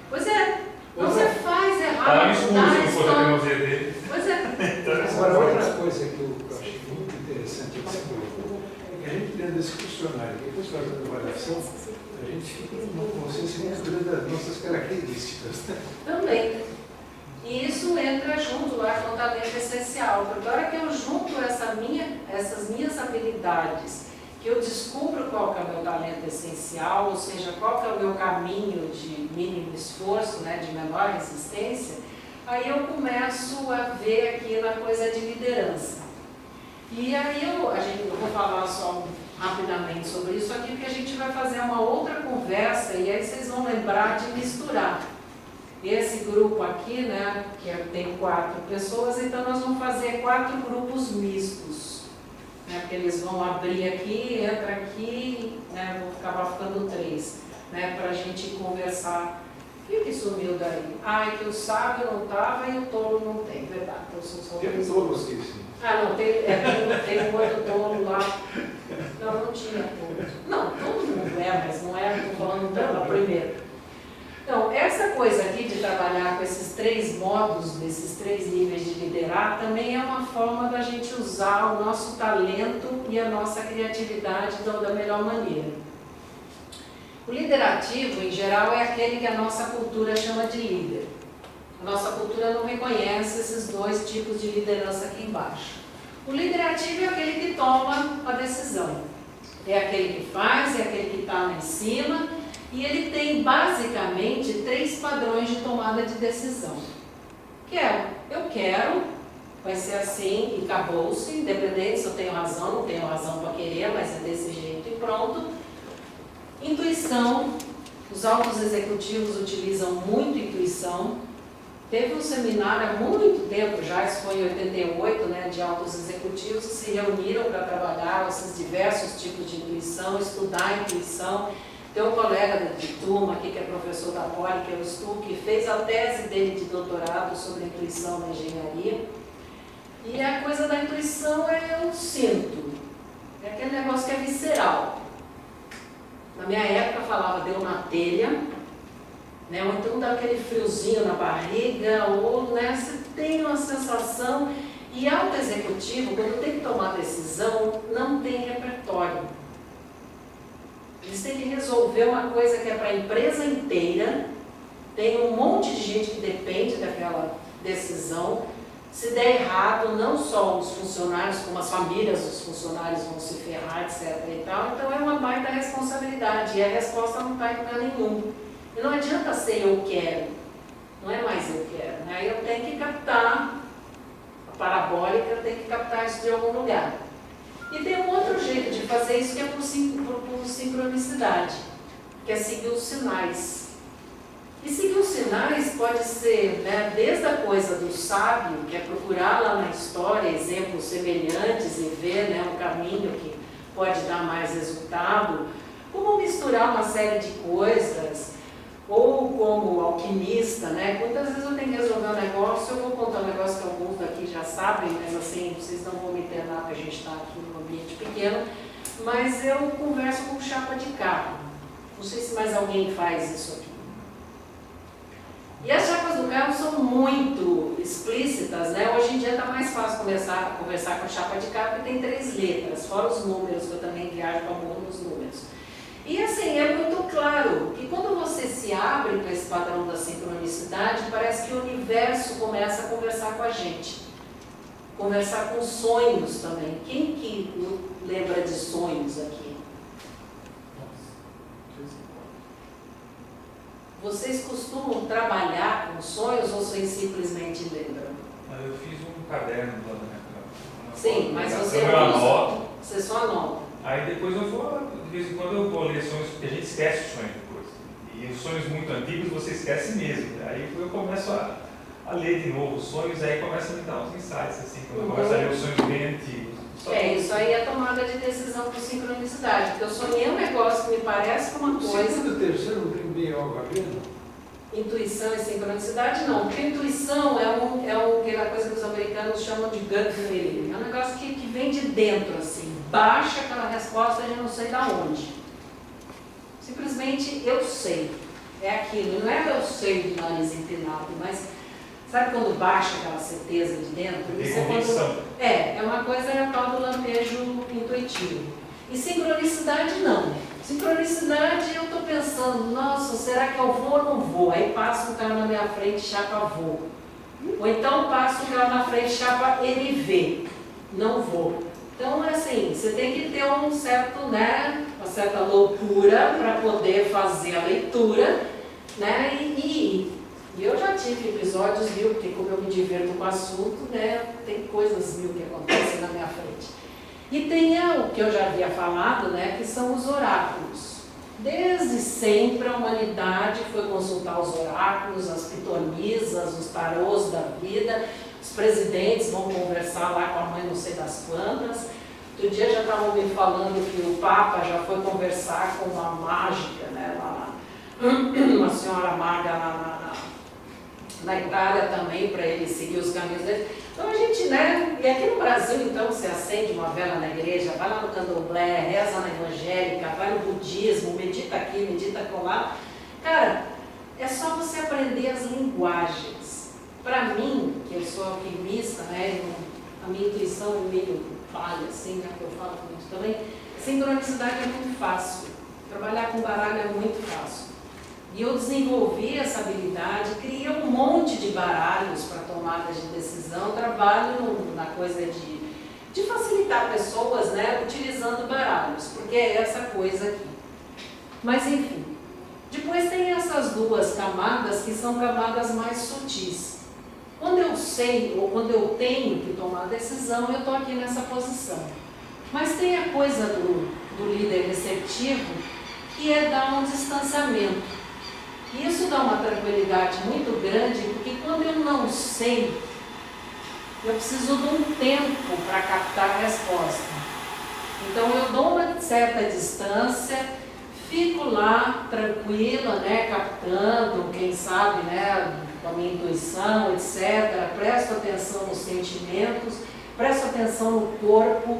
Pois é, não você faz errado. Tá no escuro se não for a dá teimosia dele. Pois é. Agora, outra coisa que eu achei muito interessante que você colocou, é que a gente dentro desse questionário, depois fazendo avaliação, a gente fica com uma consciência muito grande das nossas características. Né? Também. E isso entra junto lá com o talento essencial, porque a hora que eu junto essas minhas habilidades, que eu descubro qual que é o meu talento essencial, ou seja, qual que é o meu caminho de mínimo esforço, né, de menor resistência, aí eu começo a ver aqui na coisa de liderança. E aí eu vou falar só rapidamente sobre isso aqui, porque a gente vai fazer uma outra conversa e aí vocês vão lembrar de misturar. Esse grupo aqui, né, que tem 4 pessoas, então nós vamos fazer 4 grupos mistos. Né, porque eles vão abrir aqui, entra aqui, né, vou acabar ficando 3, né, para a gente conversar. O que sumiu daí? É que o sábio não estava e o tolo não tem, verdade. Então, são Tem tolo aqui, sim. não, tem um outro tolo lá. Não tinha tolo. Não, todo mundo mas não estou falando dela primeiro. Então, essa coisa aqui de trabalhar com esses 3 modos, desses 3 níveis de liderar, também é uma forma da gente usar o nosso talento e a nossa criatividade da melhor maneira. O líder ativo, em geral, é aquele que a nossa cultura chama de líder. A nossa cultura não reconhece esses 2 tipos de liderança aqui embaixo. O líder ativo é aquele que toma a decisão. É aquele que faz, é aquele que está lá em cima. E ele tem basicamente 3 padrões de tomada de decisão. Eu quero, vai ser assim e acabou-se, independente se eu tenho razão, não tenho razão para querer, mas é desse jeito e pronto. Intuição, os altos executivos utilizam muito intuição. Teve um seminário há muito tempo já, isso foi em 88, né, de altos executivos que se reuniram para trabalhar esses diversos tipos de intuição, estudar a intuição. Tem um colega de turma aqui, que é professor da Poli, que é o Stu, que fez a tese dele de doutorado sobre a intuição na engenharia. E a coisa da intuição é o cinto. É aquele negócio que é visceral. Na minha época falava, deu na telha, né? Ou então dá aquele friozinho na barriga, ou né, você tem uma sensação. E alto executivo, quando tem que tomar decisão, não tem repertório. Eles têm que resolver uma coisa que é para a empresa inteira, tem um monte de gente que depende daquela decisão. Se der errado, não só os funcionários, como as famílias dos funcionários vão se ferrar, etc. e tal. Então é uma baita responsabilidade e a resposta não está em lugar nenhum. E não adianta ser eu quero, não é mais eu quero. Né? Eu tenho que captar, a parabólica tem que captar isso de algum lugar. E tem um outro jeito de fazer isso que é por sincronicidade, que é seguir os sinais. E seguir os sinais pode ser, né, desde a coisa do sábio, que é procurar lá na história exemplos semelhantes e ver, né, um caminho que pode dar mais resultado, como misturar uma série de coisas, ou como alquimista, né? Quantas vezes eu tenho que resolver um negócio, eu vou contar um negócio que alguns daqui já sabem, mas assim, vocês não vão me internar porque a gente está aqui num ambiente pequeno, mas eu converso com chapa de carro. Não sei se mais alguém faz isso aqui. E as chapas do carro são muito explícitas, né? Hoje em dia está mais fácil conversar com chapa de carro, porque tem 3 letras, fora os números, que eu também viajo para o mundo dos números. E assim, é muito claro que quando você se abre para esse padrão da sincronicidade, parece que o universo começa a conversar com a gente. Conversar com sonhos também. Quem que lembra de sonhos aqui? Vocês costumam trabalhar com sonhos ou vocês simplesmente lembram? Eu fiz um caderno lá na minha casa. Sim, mas você eu anoto. Você só anota. Aí depois eu vou, de vez em quando eu vou ler sonhos, porque a gente esquece os sonhos depois. E os sonhos muito antigos você esquece mesmo. Aí eu começo a ler de novo os sonhos, aí começa a me dar uns insights, assim, quando eu começo a ler os sonhos bem antigos. Isso aí é tomada de decisão por sincronicidade, porque eu sonhei um negócio que me parece com uma O coisa. segundo e o terceiro não tem bem algo a ver, não? Intuição e sincronicidade não, porque intuição aquela coisa que os americanos chamam de gut feeling, é um negócio que vem de dentro, assim, baixa aquela resposta de não sei da onde. Simplesmente eu sei, é aquilo, não é que eu sei de nariz empinado, mas sabe quando baixa aquela certeza de dentro? Tem Isso convicção. é uma coisa, é a tal do lampejo intuitivo. E sincronicidade não. Sincronicidade, eu estou pensando, nossa, será que eu vou ou não vou? Aí passa um cara na minha frente, chapa, vou. Ou então passa um cara na frente, chapa, ele vê, não vou. Então, assim, você tem que ter um certo, né, uma certa loucura para poder fazer a leitura, né, e eu já tive episódios, viu, porque como eu me diverto com o assunto, né, tem coisas mil que acontecem na minha frente. E tem o que eu já havia falado, né, que são os oráculos. Desde sempre a humanidade foi consultar os oráculos, as pitonisas, os tarôs da vida, os presidentes vão conversar lá com a mãe não sei das quantas. Outro dia já estavam me falando que o Papa já foi conversar com uma mágica, né, lá uma senhora maga lá na Itália também, para ele seguir os caminhos dele. Então a gente, né, e aqui no Brasil, então, você acende uma vela na igreja, vai lá no candomblé, reza na evangélica, vai no budismo, medita aqui, medita acolá. Cara, é só você aprender as linguagens. Para mim, que eu sou alquimista, né, a minha intuição é meio falha, assim, né, que eu falo muito também, sincronicidade é muito fácil. Trabalhar com baralho é muito fácil. E eu desenvolvi essa habilidade, criei um monte de baralhos para tomadas de decisão, trabalho na coisa de facilitar pessoas, né, utilizando baralhos, porque é essa coisa aqui. Mas enfim, depois tem essas duas camadas que são camadas mais sutis. Quando eu sei ou quando eu tenho que tomar decisão, eu estou aqui nessa posição. Mas tem a coisa do líder receptivo, que é dar um distanciamento. Isso dá uma tranquilidade muito grande, porque quando eu não sei, eu preciso de um tempo para captar a resposta. Então eu dou uma certa distância, fico lá tranquila, né, captando, quem sabe, né, com a minha intuição, etc. Presto atenção nos sentimentos, presto atenção no corpo.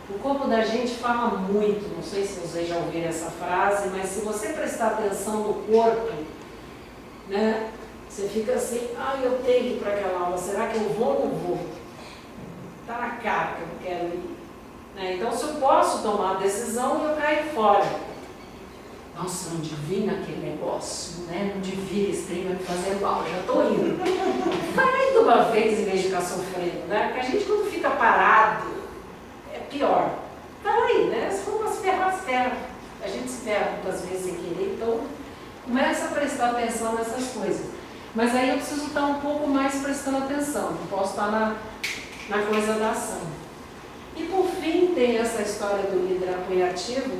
O corpo da gente fala muito, não sei se vocês já ouviram essa frase, mas se você prestar atenção no corpo, né, você fica assim, eu tenho que ir para aquela aula, será que eu vou ou não vou? Está na cara que eu não quero ir. Né? Então, se eu posso tomar a decisão, eu caio fora. Nossa, não devia naquele negócio, né? Não devia, esse trem vai me fazer mal, já estou indo. Vai de uma vez em vez de ficar sofrendo, né? Porque a gente quando fica parado, é pior. Vai, né? Se for para se ferrar, se ferra. A gente se ferra muitas vezes sem querer, então começa a prestar atenção nessas coisas. Mas aí eu preciso estar um pouco mais prestando atenção, não posso estar na coisa da ação. E por fim tem essa história do líder apoiativo,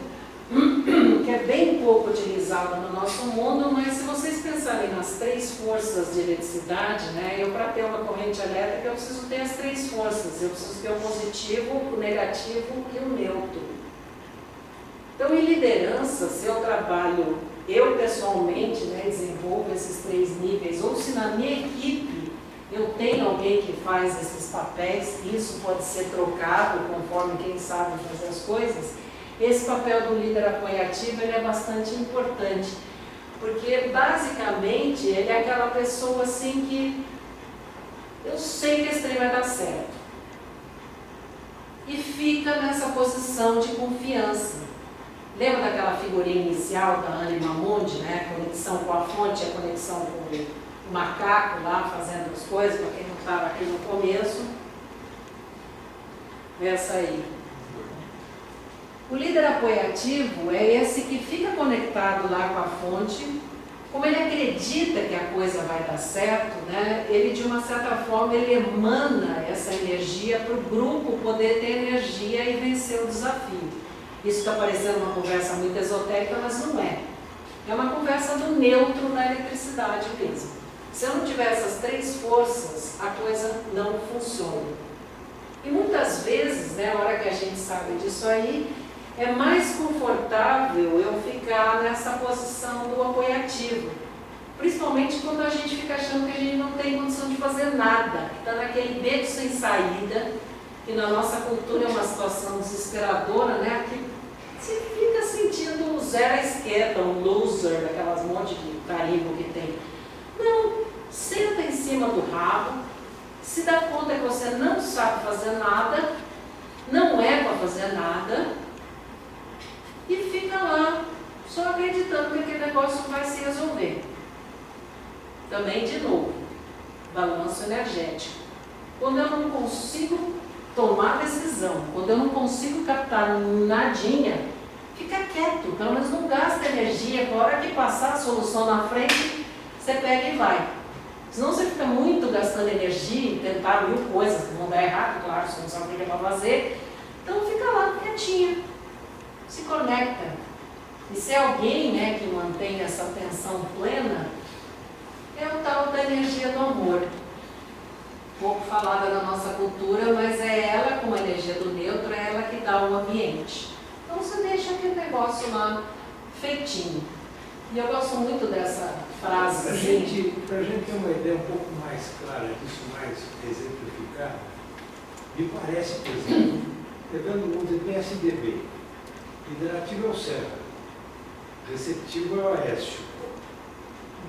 que é bem pouco utilizada no nosso mundo, mas se vocês pensarem nas três forças de eletricidade, né, eu para ter uma corrente elétrica eu preciso ter as três forças, eu preciso ter o positivo, o negativo e o neutro. Então em liderança, se eu trabalho, eu pessoalmente, né, desenvolvo esses três níveis, ou se na minha equipe eu tenho alguém que faz esses papéis, isso pode ser trocado conforme quem sabe fazer as coisas. Esse papel do líder apoiativo ele é bastante importante, porque basicamente ele é aquela pessoa assim que eu sei que esse trem vai dar certo e fica nessa posição de confiança. Lembra daquela figurinha inicial da Anne Mamundi, né? A conexão com a fonte, a conexão com o macaco lá fazendo as coisas, para quem não estava aqui no começo. Essa aí. O líder apoiativo é esse que fica conectado lá com a fonte, como ele acredita que a coisa vai dar certo, né? Ele de uma certa forma ele emana essa energia para o grupo poder ter energia e vencer o desafio. Isso está parecendo uma conversa muito esotérica, mas não é. É uma conversa do neutro na eletricidade mesmo. Se eu não tiver essas três forças, a coisa não funciona. E muitas vezes, né, a hora que a gente sabe disso aí, é mais confortável eu ficar nessa posição do apoiativo. Principalmente quando a gente fica achando que a gente não tem condição de fazer nada, que está naquele beco sem saída, que na nossa cultura é uma situação desesperadora, né? Que você fica sentindo zero à esquerda, um loser, daquelas monte de carimbo que tem. Não, senta em cima do rabo, se dá conta que você não sabe fazer nada, não é para fazer nada, e fica lá, só acreditando que aquele negócio vai se resolver. Também, de novo, balanço energético. Quando eu não consigo tomar decisão, quando eu não consigo captar nadinha, fica quieto, pelo menos não gasta energia, para a hora que passar a solução na frente, você pega e vai. Senão você fica muito gastando energia em tentar 1000 coisas que vão dar errado, claro, você não sabe o que é para fazer. Então fica lá quietinha, se conecta. E se é alguém, né, que mantém essa atenção plena, é o tal da energia do amor. Pouco falada na nossa cultura, mas é ela, com a energia do neutro, é ela que dá o ambiente. Então você deixa aquele negócio lá feitinho. E eu gosto muito dessa frase. Para a gente ter uma ideia um pouco mais clara disso, mais exemplificada, me parece, por exemplo, pegando um PSDB, hidrativo é o cérebro, receptivo é o Aécio.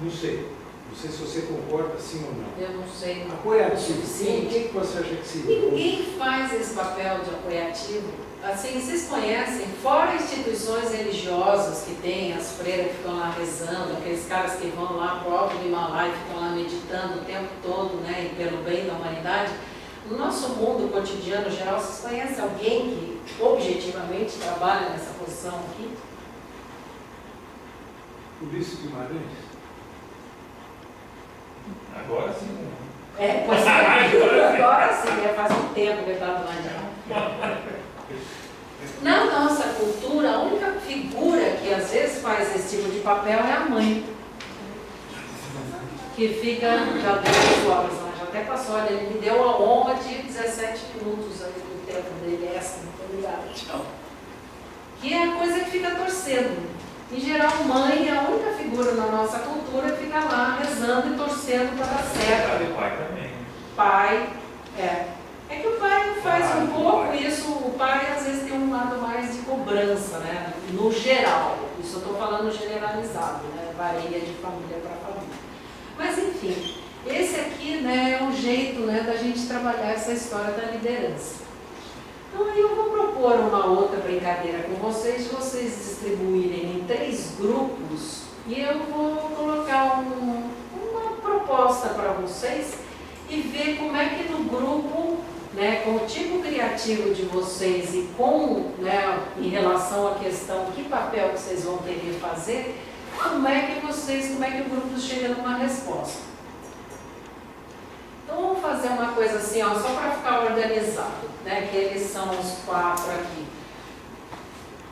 Não sei se você concorda sim ou não. Eu não sei. Apoiativo, quem você acha que seria? Ninguém faz esse papel de apoiativo. Assim, vocês conhecem, fora instituições religiosas que tem, as freiras que ficam lá rezando, aqueles caras que vão lá pro alto do Himalaia e ficam lá meditando o tempo todo, né, e pelo bem da humanidade. No nosso mundo cotidiano geral, vocês conhecem alguém que objetivamente trabalha nessa posição aqui? Ulisses Guimarães? Agora sim. Pois é, agora sim, faz um tempo que eu estava lá já. Na nossa cultura, a única figura que às vezes faz esse tipo de papel é a mãe. Que fica, já deu 2 horas, já até passou, olha, ele me deu a honra de 17 minutos aí do tempo dele, essa, muito obrigada, tchau. Que é a coisa que fica torcendo. Em geral, mãe é a única figura na nossa cultura que fica lá rezando e torcendo para dar certo. O pai também. Pai, É que o pai faz um pouco isso, o pai às vezes tem um lado mais de cobrança, né? No geral, isso eu estou falando generalizado, né? Varia de família para família. Mas enfim, esse aqui, né, é um jeito, né, da gente trabalhar essa história da liderança. Então aí eu vou propor uma outra brincadeira com vocês distribuírem em 3 grupos e eu vou colocar uma proposta para vocês e ver como é que no grupo, né, com o tipo criativo de vocês e com, né, em relação à questão que papel que vocês vão querer fazer, como é que o grupo chega numa resposta. Então vamos fazer uma coisa assim, ó, só para ficar organizado, né, que eles são os 4 aqui.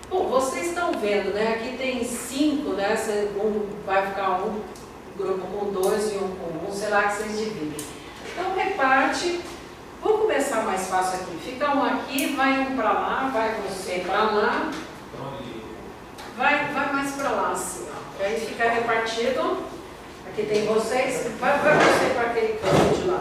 Bom, vocês estão vendo, né, aqui tem 5, né, vai ficar um grupo com 2 e um com 1, sei lá que vocês dividem. Então reparte, vou começar mais fácil aqui, fica um aqui, vai um para lá, vai você para lá, vai mais para lá assim, ó, aí fica repartido. Aqui tem vocês, vai você para aquele canto de lá.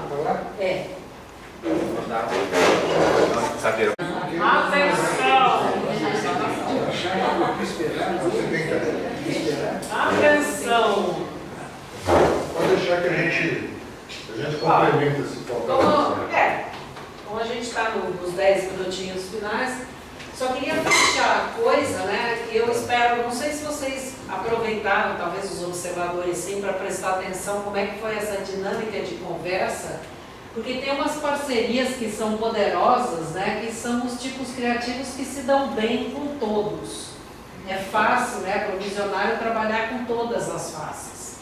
Atenção! Pode deixar que a gente complementa se faltar. Como a gente está nos 10 minutinhos finais, só queria fechar a coisa, né, que eu espero, não sei se vocês aproveitaram, talvez os observadores sim, para prestar atenção como é que foi essa dinâmica de conversa, porque tem umas parcerias que são poderosas, né, que são os tipos criativos que se dão bem com todos. É fácil, né, para o visionário trabalhar com todas as faces.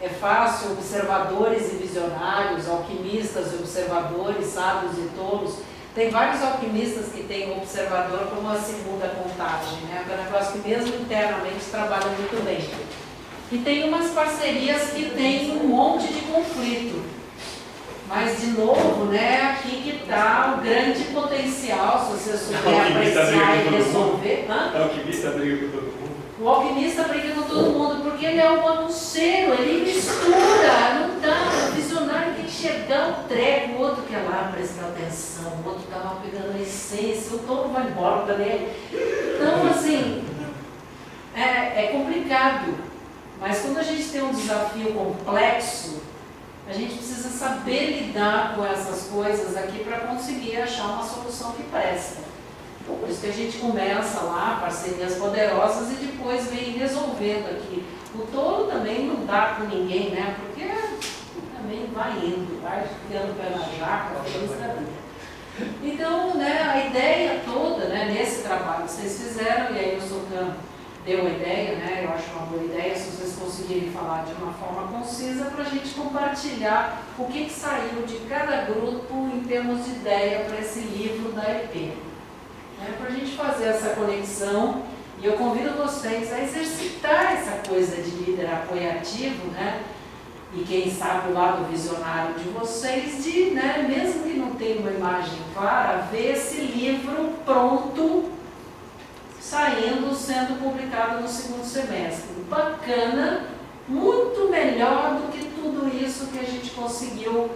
É fácil observadores e visionários, alquimistas e observadores, sábios e tolos. Tem vários alquimistas que têm o observador como a segunda contagem, né? É um negócio que mesmo internamente trabalha muito bem. E tem umas parcerias que tem um monte de conflito. Mas, de novo, né, aqui que está o grande potencial, se você souber apreciar e resolver. O alquimista briga com todo mundo. O alquimista briga com todo mundo, porque ele é um bagunceiro, ele mistura, não dá. O visionário tem que enxergar o treco, o outro quer lá prestar atenção, o outro está lá pegando a essência, o touro vai embora também. Então, assim, é complicado. Mas quando a gente tem um desafio complexo, a gente precisa saber lidar com essas coisas aqui para conseguir achar uma solução que presta. Por isso que a gente começa lá, parcerias poderosas, e depois vem resolvendo aqui. O touro também não dá com ninguém, né? Porque também vai indo, vai ficando o pé na jaca, feliz da vida. Então, né, a ideia toda, né, nesse trabalho que vocês fizeram, e aí o Socan deu a ideia, né, eu acho uma boa ideia, se vocês conseguirem falar de uma forma concisa, para a gente compartilhar o que saiu de cada grupo em termos de ideia para esse livro da EP. Para a gente fazer essa conexão, e eu convido vocês a exercitar essa coisa de líder apoiativo, né? E quem sabe o lado visionário de vocês, de, né, mesmo que não tenha uma imagem clara, ver esse livro pronto, saindo, sendo publicado no segundo semestre. Bacana, muito melhor do que tudo isso que a gente conseguiu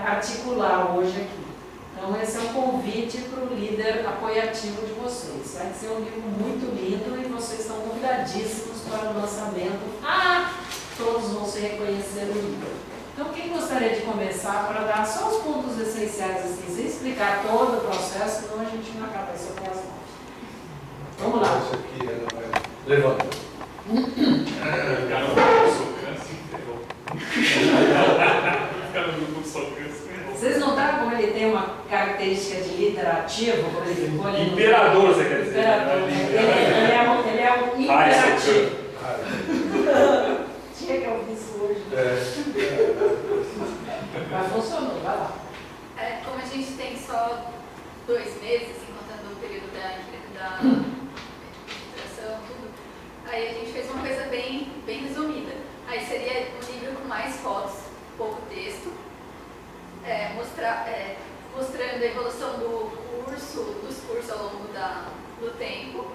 articular hoje aqui. Então, esse é o convite para o líder apoiativo de vocês. Vai ser um livro muito lindo e vocês estão convidadíssimos para o lançamento. Todos vão se reconhecer no livro. Então, quem gostaria de começar para dar só os pontos essenciais, assim, sem explicar todo o processo, senão a gente não acaba isso até as mãos. Vamos lá. Esse aqui levanta. Ficar no grupo do Socan se ferrou. Ficar no grupo do Socan se ferrou. Vocês notaram como ele tem uma característica de líder ativo? Por exemplo, Imperador, você quer dizer? Imperador. Ele é um imperativo. Tinha que ouvir isso hoje. Mas funcionou, vai lá. Como a gente tem só 2 meses, assim, contando o período da ilustração, tudo, aí a gente fez uma coisa bem resumida. Aí seria um livro com mais fotos, pouco texto, mostrando a evolução dos cursos ao longo do tempo,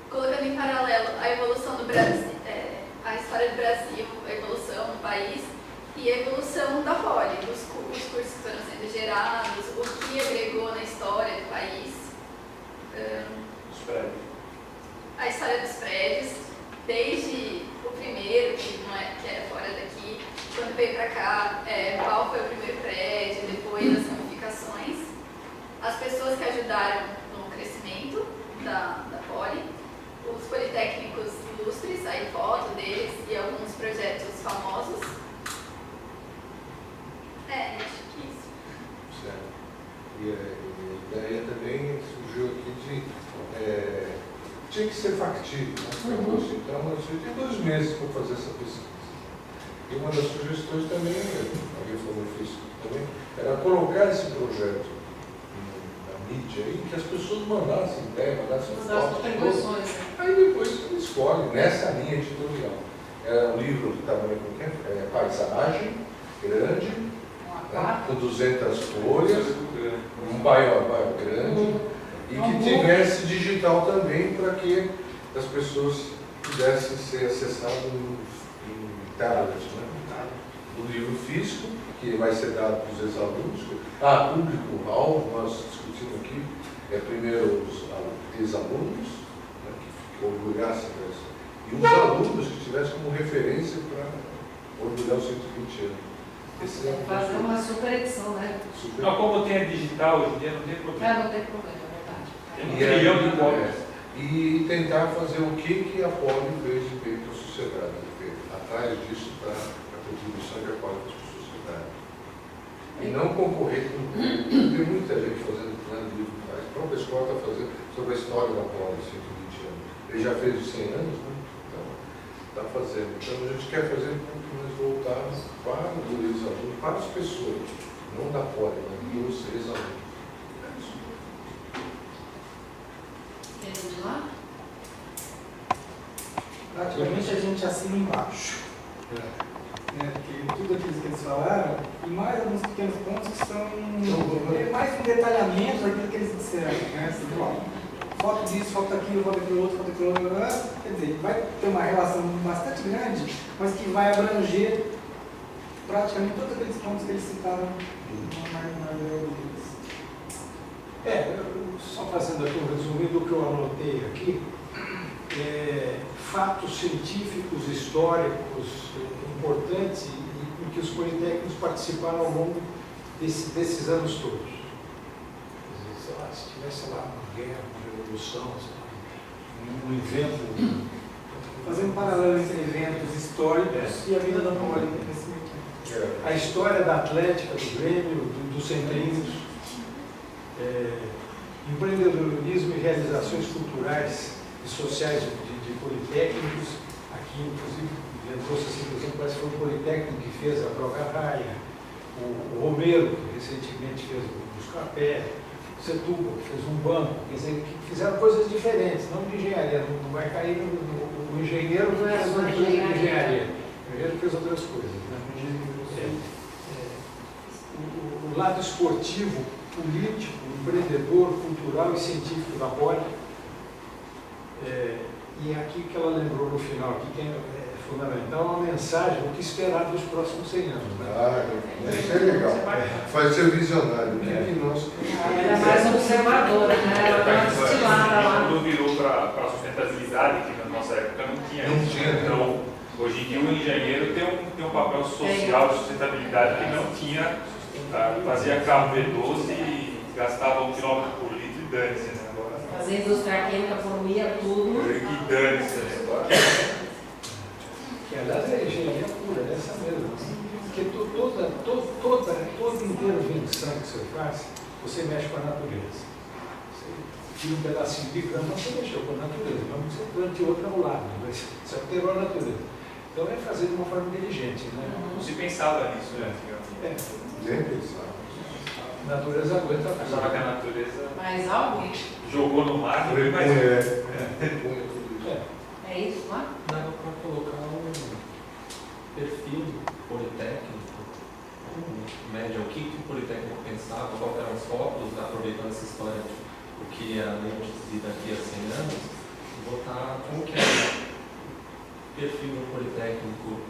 colocando em paralelo a evolução do Brasil, a história do Brasil, a evolução do país e a evolução da Poli, os cursos que foram sendo gerados, o que agregou na história do país, a história dos prédios, desde o primeiro, que era fora daqui, quando veio para cá, qual foi o primeiro prédio, depois as ramificações, as pessoas que ajudaram no crescimento da Poli, os politécnicos ilustres, aí foto deles e alguns projetos famosos. Acho que isso. Certo. E a ideia também surgiu aqui de... tinha que ser factível, né? Então, a gente tem 2 meses para fazer essa pesquisa. E uma das sugestões também, alguém falou isso também, era colocar esse projeto na mídia aí, que as pessoas mandassem ideia, mandassem fotos. Aí depois você escolhe nessa linha editorial. Era um livro que estava com paisagem, grande, né, com 200 folhas, um bairro grande, e que tivesse digital também para que as pessoas pudessem ser acessadas em tablet, né? O livro físico, que vai ser dado para os ex-alunos. Público-alvo, nós discutimos aqui, primeiro os ex-alunos, né, que orgulhassem disso, e os alunos que tivessem como referência para orgulhar os 120 anos. Esse fazer uma super edição, né? Não, como tem a digital hoje em dia, não tem problema. Não tem problema, é verdade. Tem 1 trilhão de cópias. E tentar fazer o que a Poli fez de bem para a sociedade. Atrás disso está a contribuição que a Poli fez para a sociedade. E não concorrer com... Tem muita gente fazendo plano de livro, a própria escola está fazendo sobre a história da Poli, 120 anos. Ele já fez os 100 anos, né? Então, está fazendo. Então, a gente quer fazer um pouco mais voltado para os ex-alunos, para as pessoas, não da Poli, mas dos ex-alunos. É isso. Quer ir de lá? praticamente a gente assina embaixo. Porque tudo aquilo que eles falaram, e mais alguns pequenos pontos que são mais um detalhamento daquilo que eles disseram. Né? Assim, ó, foto disso, foto daquilo, foto daquilo outro, foto daquilo outro. Quer dizer, vai ter uma relação bastante grande, mas que vai abranger praticamente todos aqueles pontos que eles citaram na maioria deles. Só fazendo aqui um resumo do que eu anotei aqui, fatos científicos, históricos importantes em que os politécnicos participaram ao longo desses anos todos. Quer dizer, sei lá, se tivesse lá uma guerra, uma revolução, um evento. Fazer um paralelo entre eventos históricos e a vida da Paulina nesse meio tempo. A história da Atlética, do Grêmio, dos Centrinos, empreendedorismo e realizações culturais e sociais de politécnicos. Aqui, inclusive, trouxe assim, por exemplo, parece que foi o Politécnico que fez a Droga Raia, o Romero, que recentemente fez o Buscapé, o Setúbal, que fez um banco, quer dizer, que fizeram coisas diferentes, não de engenharia, não vai cair o engenheiro não fez uma coisa de engenharia, o engenheiro fez outras coisas. Né? O lado esportivo, político, empreendedor, cultural e científico da Poli. E aqui que ela lembrou no final, aqui que é fundamental, uma mensagem, o que esperar dos próximos 100 anos. Né? Isso é legal. Faz ser visionário. Ela é mais observadora, né? Ela é mais estilada lá. Quando virou para a sustentabilidade, que na nossa época não tinha. Não tinha. Então, hoje em dia o engenheiro tem um papel social de sustentabilidade que não tinha. Fazia carro V12 e gastava 1 km por litro e dane-se, né? Agora, Fazer indústria química, poluía tudo. que dane-se, né? Agora, Que aliás é engenharia pura, é essa mesmo. Porque toda intervenção que você faz, você mexe com a natureza. Você tira um pedacinho de grama, você mexeu com a natureza. Vamos que você plante outra ao lado, você alterou a natureza. Então é fazer de uma forma inteligente. Né? não se pensava nisso, né? Nem pensar. A natureza aguenta a Achava que a natureza Mas algo? jogou no mar, Põe mas tudo isso. É isso, não é? Dava para colocar um perfil politécnico, média, o que o politécnico pensava, qual eram os focos, aproveitando essa história de o que a lei diz daqui a 100 anos, botar como que é o perfil do politécnico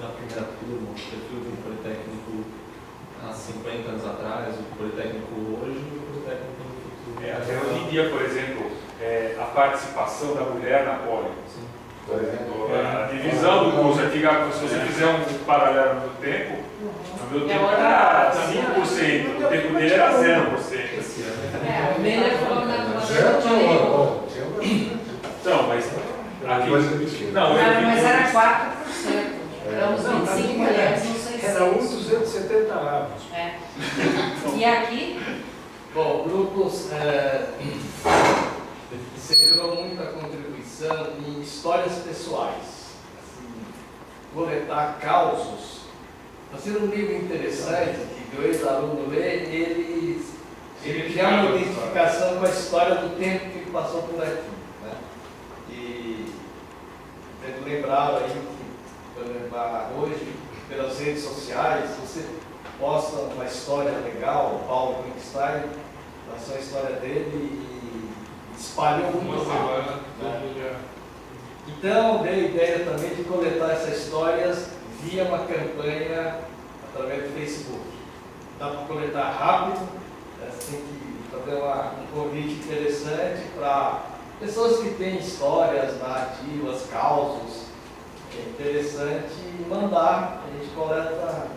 da primeira turma, o perfil de um politécnico há 50 anos atrás, o politécnico hoje e o politécnico no futuro. até hoje em dia, por exemplo, a participação da mulher na Poli. Sim. Por exemplo, a divisão do curso, antigamente, se você fizer um paralelo no tempo, no meu tempo era 5%, no tempo dele era 0%. Esse ano O Miller falou na tua Certo? Então, mas aqui. Não, mas era 4%. Éramos 25 mulheres, não sei se. Era 270 avos. E aqui? Bom, grupos serviram muita contribuição em histórias pessoais, assim, coletar causos. Está sendo um livro interessante que o ex-aluno lê, ele tem uma identificação com a história do tempo que ele passou por aqui. Né? E tento lembrar aí que, por exemplo, hoje, pelas redes sociais, você posta uma história legal, o Paulo Brinkstein lançou a história dele e espalhou muito rápido. Né? Então, dei a ideia também de coletar essas histórias via uma campanha através do Facebook. Dá para coletar rápido, tem que fazer um convite interessante para pessoas que têm histórias narrativas, causos, é interessante mandar, a gente coleta.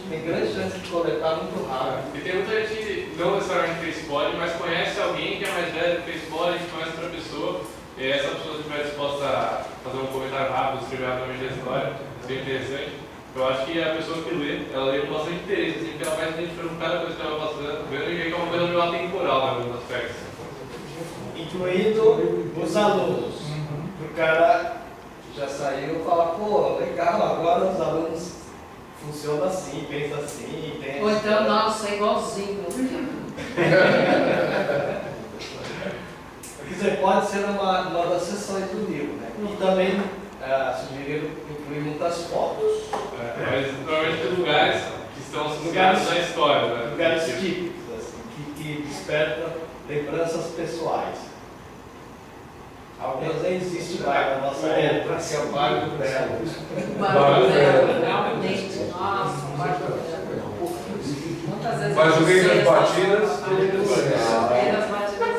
Tem grande chance de coletar muito rápido. E tem muita gente, não necessariamente fez pod, mas conhece alguém que é mais velho que fez pod, a gente conhece outra pessoa, e essa pessoa que estiver disposta a fazer um comentário rápido, escrever rapidamente a história, seria interessante. Eu acho que a pessoa que lê, ela lê com bastante interesse, assim, porque ela vai identificando cada coisa que ela vai passando, vendo que é uma coisa meio atemporal em alguns aspectos. Incluindo os alunos. O cara já saiu e fala, pô, legal, agora os alunos funciona assim, pensa assim, tem. Ou então, nossa, é igualzinho. Quer dizer, pode ser uma das sessões do livro, né? E também sugeriram incluir muitas fotos, Mas normalmente tem lugares que estão associados à história, né? lugares típicos, assim, que despertam lembranças pessoais. Algumas nem existem mais na nossa época, que é o Barco do Belo. Barco Belo, realmente, nossa, o Barco Belo. Quantas vezes Mas o meio das batidas, das batidas.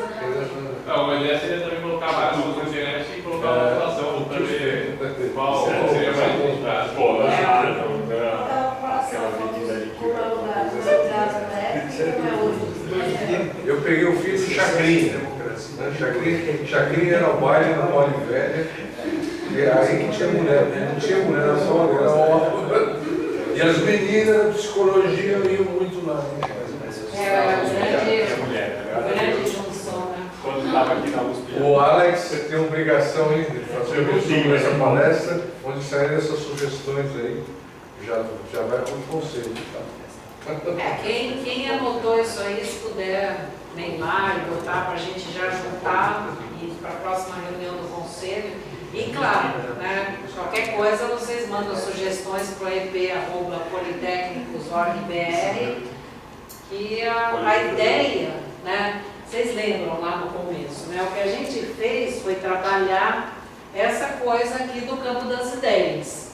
Não, uma ideia seria também colocar várias coisas na internet e colocar uma relação para ver qual seria mais encontrado. eu peguei o filho de Chacrinha. Chacrinha era o baile na Poli Velha. E aí que tinha mulher, né? Não tinha mulher, era só uma. E as meninas de psicologia iam muito lá. Era grande junção, né? Quando estava aqui na USP. O Alex tem a obrigação de fazer um resumo dessa palestra, onde saírem essas sugestões aí. Já vai para o conselho. Tá? Quem anotou isso aí, se puder mailar e botar para a gente já juntar e para a próxima reunião do conselho. E claro, né, qualquer coisa vocês mandam sugestões para o ep@politecnicos.org.br, que a ideia, né, vocês lembram lá no começo, né, o que a gente fez foi trabalhar essa coisa aqui do campo das ideias.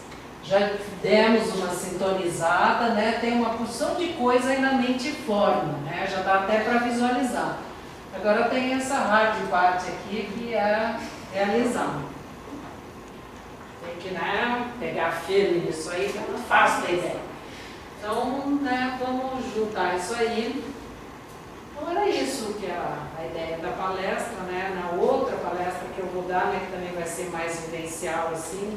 Já demos uma sintonizada, né, tem uma porção de coisa aí na mente forma, né, já dá até para visualizar. Agora tem essa hard parte aqui que é realizar. Tem que, né, pegar firme nisso aí, que não é fácil da ideia. Então, né, vamos juntar isso aí. Então era isso que a ideia da palestra, né, na outra palestra que eu vou dar, né, que também vai ser mais vivencial assim.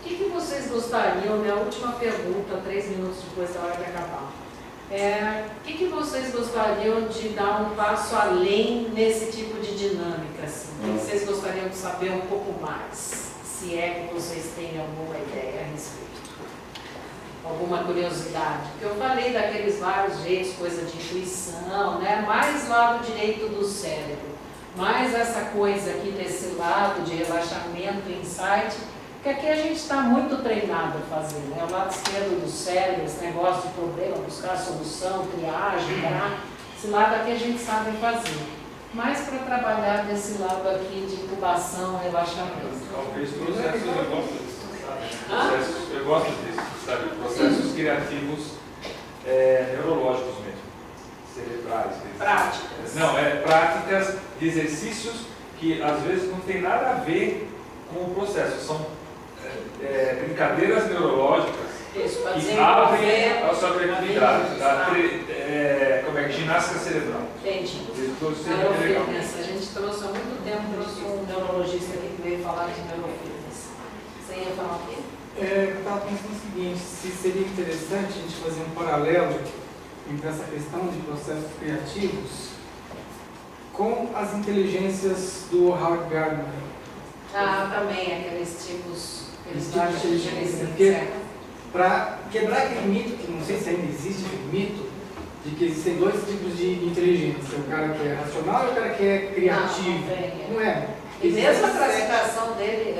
O que vocês gostariam, né, a última pergunta, 3 minutos depois da hora de acabar. O que vocês gostariam de dar um passo além nesse tipo de dinâmica? Assim? O que vocês gostariam de saber um pouco mais? Se é que vocês têm alguma ideia a respeito. Alguma curiosidade. Porque eu falei daqueles vários jeitos, coisa de intuição, né? Mais lado direito do cérebro. Mais essa coisa aqui desse lado de relaxamento, insight, que aqui a gente está muito treinado a fazer, né? O lado esquerdo do cérebro, esse negócio de problema, buscar solução, triagem, né? Esse lado aqui a gente sabe fazer. Mais para trabalhar desse lado aqui de incubação, relaxamento. Talvez processos, eu gosto disso, sabe? Eu gosto disso, sabe? Processos criativos neurológicos mesmo, cerebrais. Práticas. Não, práticas de exercícios que às vezes não tem nada a ver com o processo, são brincadeiras neurológicas que abrem a sua criatividade, como é que ginástica cerebral. Entendi. Neurofitness, a gente trouxe há muito tempo, trouxe um neurologista aqui que veio falar de neurofitness. Você ia falar o quê? Eu estava pensando o seguinte, se seria interessante a gente fazer um paralelo entre essa questão de processos criativos com as inteligências do Howard Gardner. Também, aqueles tipos de inteligência. Porque, para quebrar aquele mito, que não sei se ainda existe aquele mito, de que existem 2 tipos de inteligência, o cara que é racional e o cara que é criativo. Não é? E mesmo a classificação dele,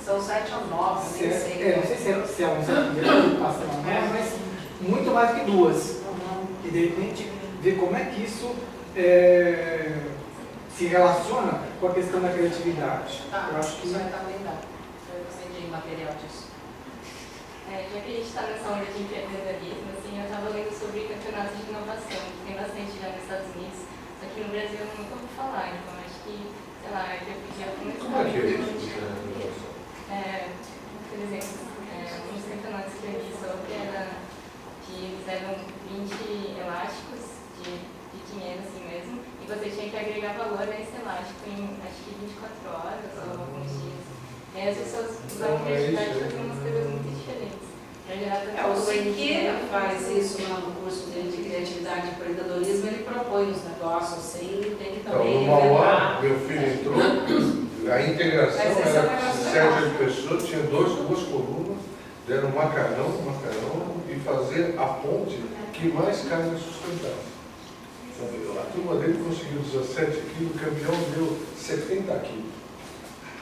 são 7 ou 9, nem sei. Não sei se é um 7, mas muito mais que 2. E de repente ver como é que isso se relaciona com a questão da criatividade. Eu acho que isso aí também dá. Eu gostei de material disso. Já que a gente está nessa onda de empreendedorismo, assim, eu estava lendo sobre campeonatos de inovação, que tem bastante já nos Estados Unidos, só que no Brasil eu nunca ouvi falar, então acho que, sei lá, eu podia começar. Como é que é isso? Por exemplo, um dos campeonatos que eu vi sobre era que eles eram 20 elásticos de dinheiro assim mesmo, e você tinha que agregar valor nesse elástico em acho que 24 horas ou alguns dias. E as pessoas usavam criatividade e faziam umas coisas muito diferentes. O Siqueira faz isso lá no curso dele de criatividade e empreendedorismo, ele propõe os negócios assim, e tem que também no Mauá, inventar. meu filho entrou, a integração era 7 pessoas, tinha 2 colunas, deram macarrão e fazer a ponte que mais carne sustentava. A turma dele conseguiu 17 quilos, o campeão deu 70 quilos.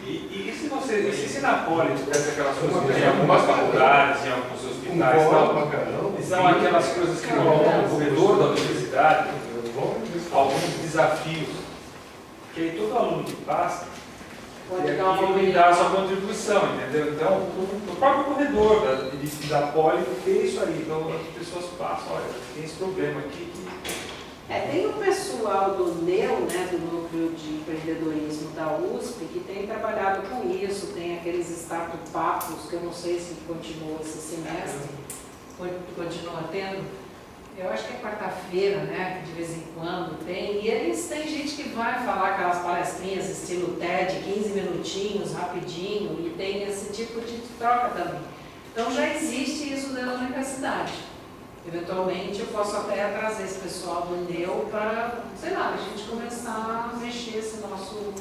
E se na Poli tivesse aquelas coisas em algumas faculdades, em alguns hospitais, são aquelas coisas que colocam no corredor da universidade, alguns desafios, que aí todo aluno que passa pode dar a sua contribuição, entendeu? Então, no próprio corredor da Poli tem isso aí, então as pessoas passam, olha, tem esse problema aqui. Tem um pessoal do NEU, né, do Núcleo de Empreendedorismo da USP, que tem trabalhado com isso, tem aqueles startupapos, que eu não sei se continuou esse semestre, continua tendo. Eu acho que é quarta-feira, né, que de vez em quando tem, e eles têm gente que vai falar aquelas palestrinhas estilo TED, 15 minutinhos, rapidinho, e tem esse tipo de troca também. Então já existe isso dentro da universidade. Eventualmente eu posso até trazer esse pessoal do NEU para, sei lá, a gente começar a mexer esse nosso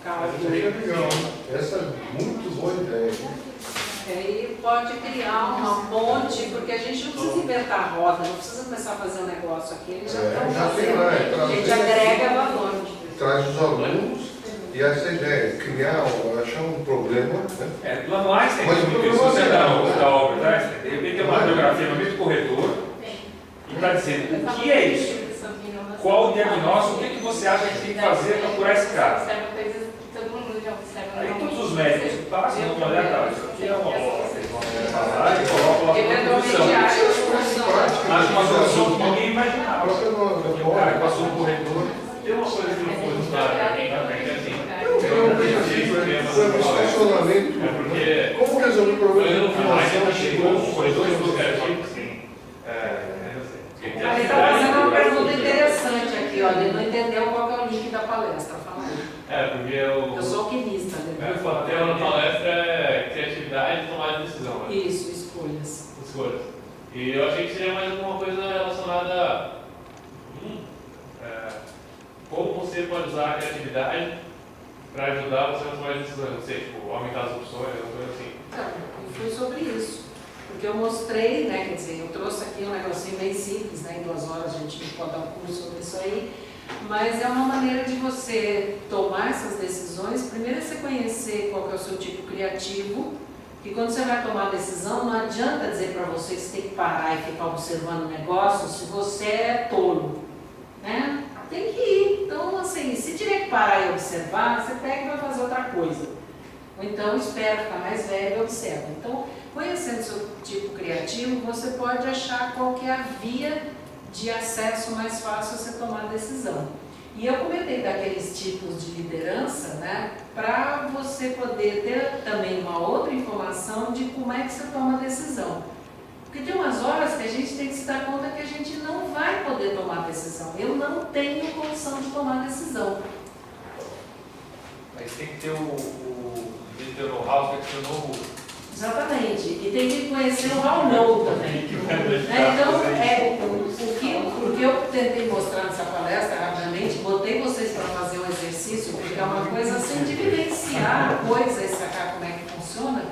carro. Legal. Essa é muito boa ideia. Aí pode criar uma ponte, porque a gente não precisa inventar a roda, não precisa começar a fazer um negócio aqui, eles já estão fazendo, a gente agrega valor. Traz os alunos e essa ideia, criar, achar um problema. Né? Lá no Einstein, se você da obra da Einstein, de repente tem uma biografia no meio do corredor e está dizendo o que é isso, qual o diagnóstico, o que você acha que tem que fazer para curar esse cara. Aí todos os médicos que passam, vão olhar, isso aqui é uma falar e colocam lá uma solução. Acho uma solução que ninguém imaginava. O cara passou no corredor. Tem uma coisa que não foi muito clara para mim também, que é assim, porque como resolver o problema de informação chegou nos corredores educativos, sim. Ele está fazendo uma pergunta interessante aqui, olha, ele não entendeu qual é o link da palestra, fala aí. Porque eu sou alquimista, né? O tema da palestra é criatividade e tomada de decisão. Né? Isso, escolhas. Escolhas. E eu achei que seria mais alguma coisa relacionada a como você pode usar a criatividade para ajudar você a tomar decisões. Não sei, tipo, aumentar as opções, alguma coisa assim. Não, foi sobre isso. Porque eu mostrei, né, quer dizer, eu trouxe aqui um negocinho bem simples, né, em 2 horas a gente pode dar um curso sobre isso aí, mas é uma maneira de você tomar essas decisões. Primeiro é você conhecer qual que é o seu tipo criativo, que quando você vai tomar a decisão, não adianta dizer para você que você tem que parar e ficar observando o negócio se você é tolo, né? Tem que ir. Então, assim, se tiver que parar e observar, você pega e vai fazer outra coisa. Ou então, espera ficar mais velho e observa. Então, conhecendo o seu tipo criativo, você pode achar qual que é a via de acesso mais fácil a você tomar a decisão. E eu comentei daqueles tipos de liderança, né, para você poder ter também uma outra informação de como é que você toma a decisão. Porque tem umas horas que a gente tem que se dar conta que a gente não vai poder tomar decisão. Eu não tenho condição de tomar decisão. Mas tem que ter o know-how, tem que ter o know-how. Exatamente. E tem que conhecer o how-know também. Então, o que eu tentei mostrar nessa palestra, rapidamente, botei vocês para fazer um exercício, porque é uma coisa assim de vivenciar a coisa e sacar como é que funciona,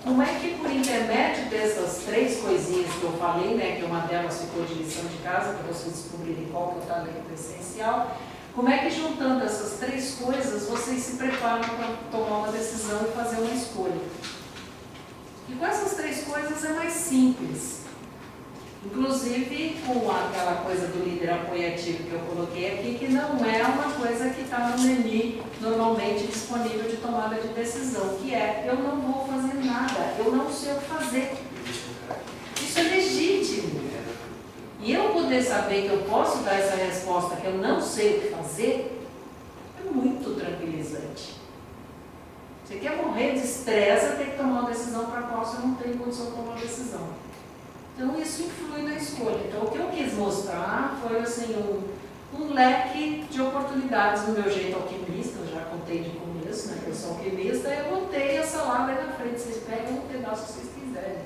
como é que por intermédio dessas 3 coisinhas que eu falei, né, que uma delas ficou de lição de casa, para vocês descobrirem qual que é o talento essencial, como é que juntando essas 3 coisas, vocês se preparam para tomar uma decisão e fazer uma escolha. E com essas 3 coisas é mais simples. Inclusive com aquela coisa do líder apoiativo que eu coloquei aqui, que não é uma coisa que está no menu normalmente disponível de tomada de decisão, que é: eu não vou fazer nada, eu não sei o que fazer. Isso é legítimo. E eu poder saber que eu posso dar essa resposta, que eu não sei o que fazer, é muito tranquilizante. Você quer morrer de estresse, tem que tomar uma decisão para a qual você não tem condição de tomar uma decisão. Então isso influi na escolha. Então o que eu quis mostrar foi assim, um leque de oportunidades no meu jeito alquimista. Eu já contei de começo, né, que eu sou alquimista, eu botei a salada aí na frente, vocês pegam um pedaço que vocês quiserem.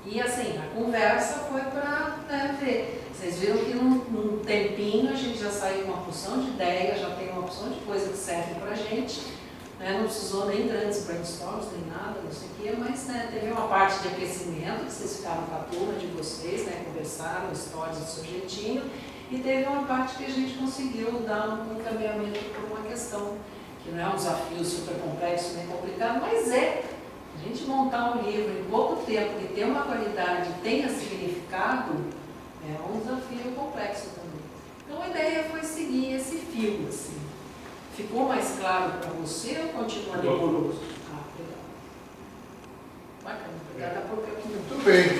E assim, a conversa foi para ver. Vocês viram que num tempinho a gente já saiu com uma porção de ideias, já tem uma porção de coisa que serve para a gente. Não precisou nem grandes brainstorms, nem nada, não sei o quê, mas teve uma parte de aquecimento, que vocês ficaram com a turma de vocês, conversaram, histórias do seu jeitinho, e teve uma parte que a gente conseguiu dar um encaminhamento por uma questão que não é um desafio super complexo nem complicado, mas é. A gente montar um livro em pouco tempo, que tenha uma qualidade, tenha significado, é um desafio complexo também. Então a ideia foi seguir esse fio, assim. Ficou mais claro para você ou continua nebuloso? Ah, legal. Bacana, obrigada por perguntar. Muito bem.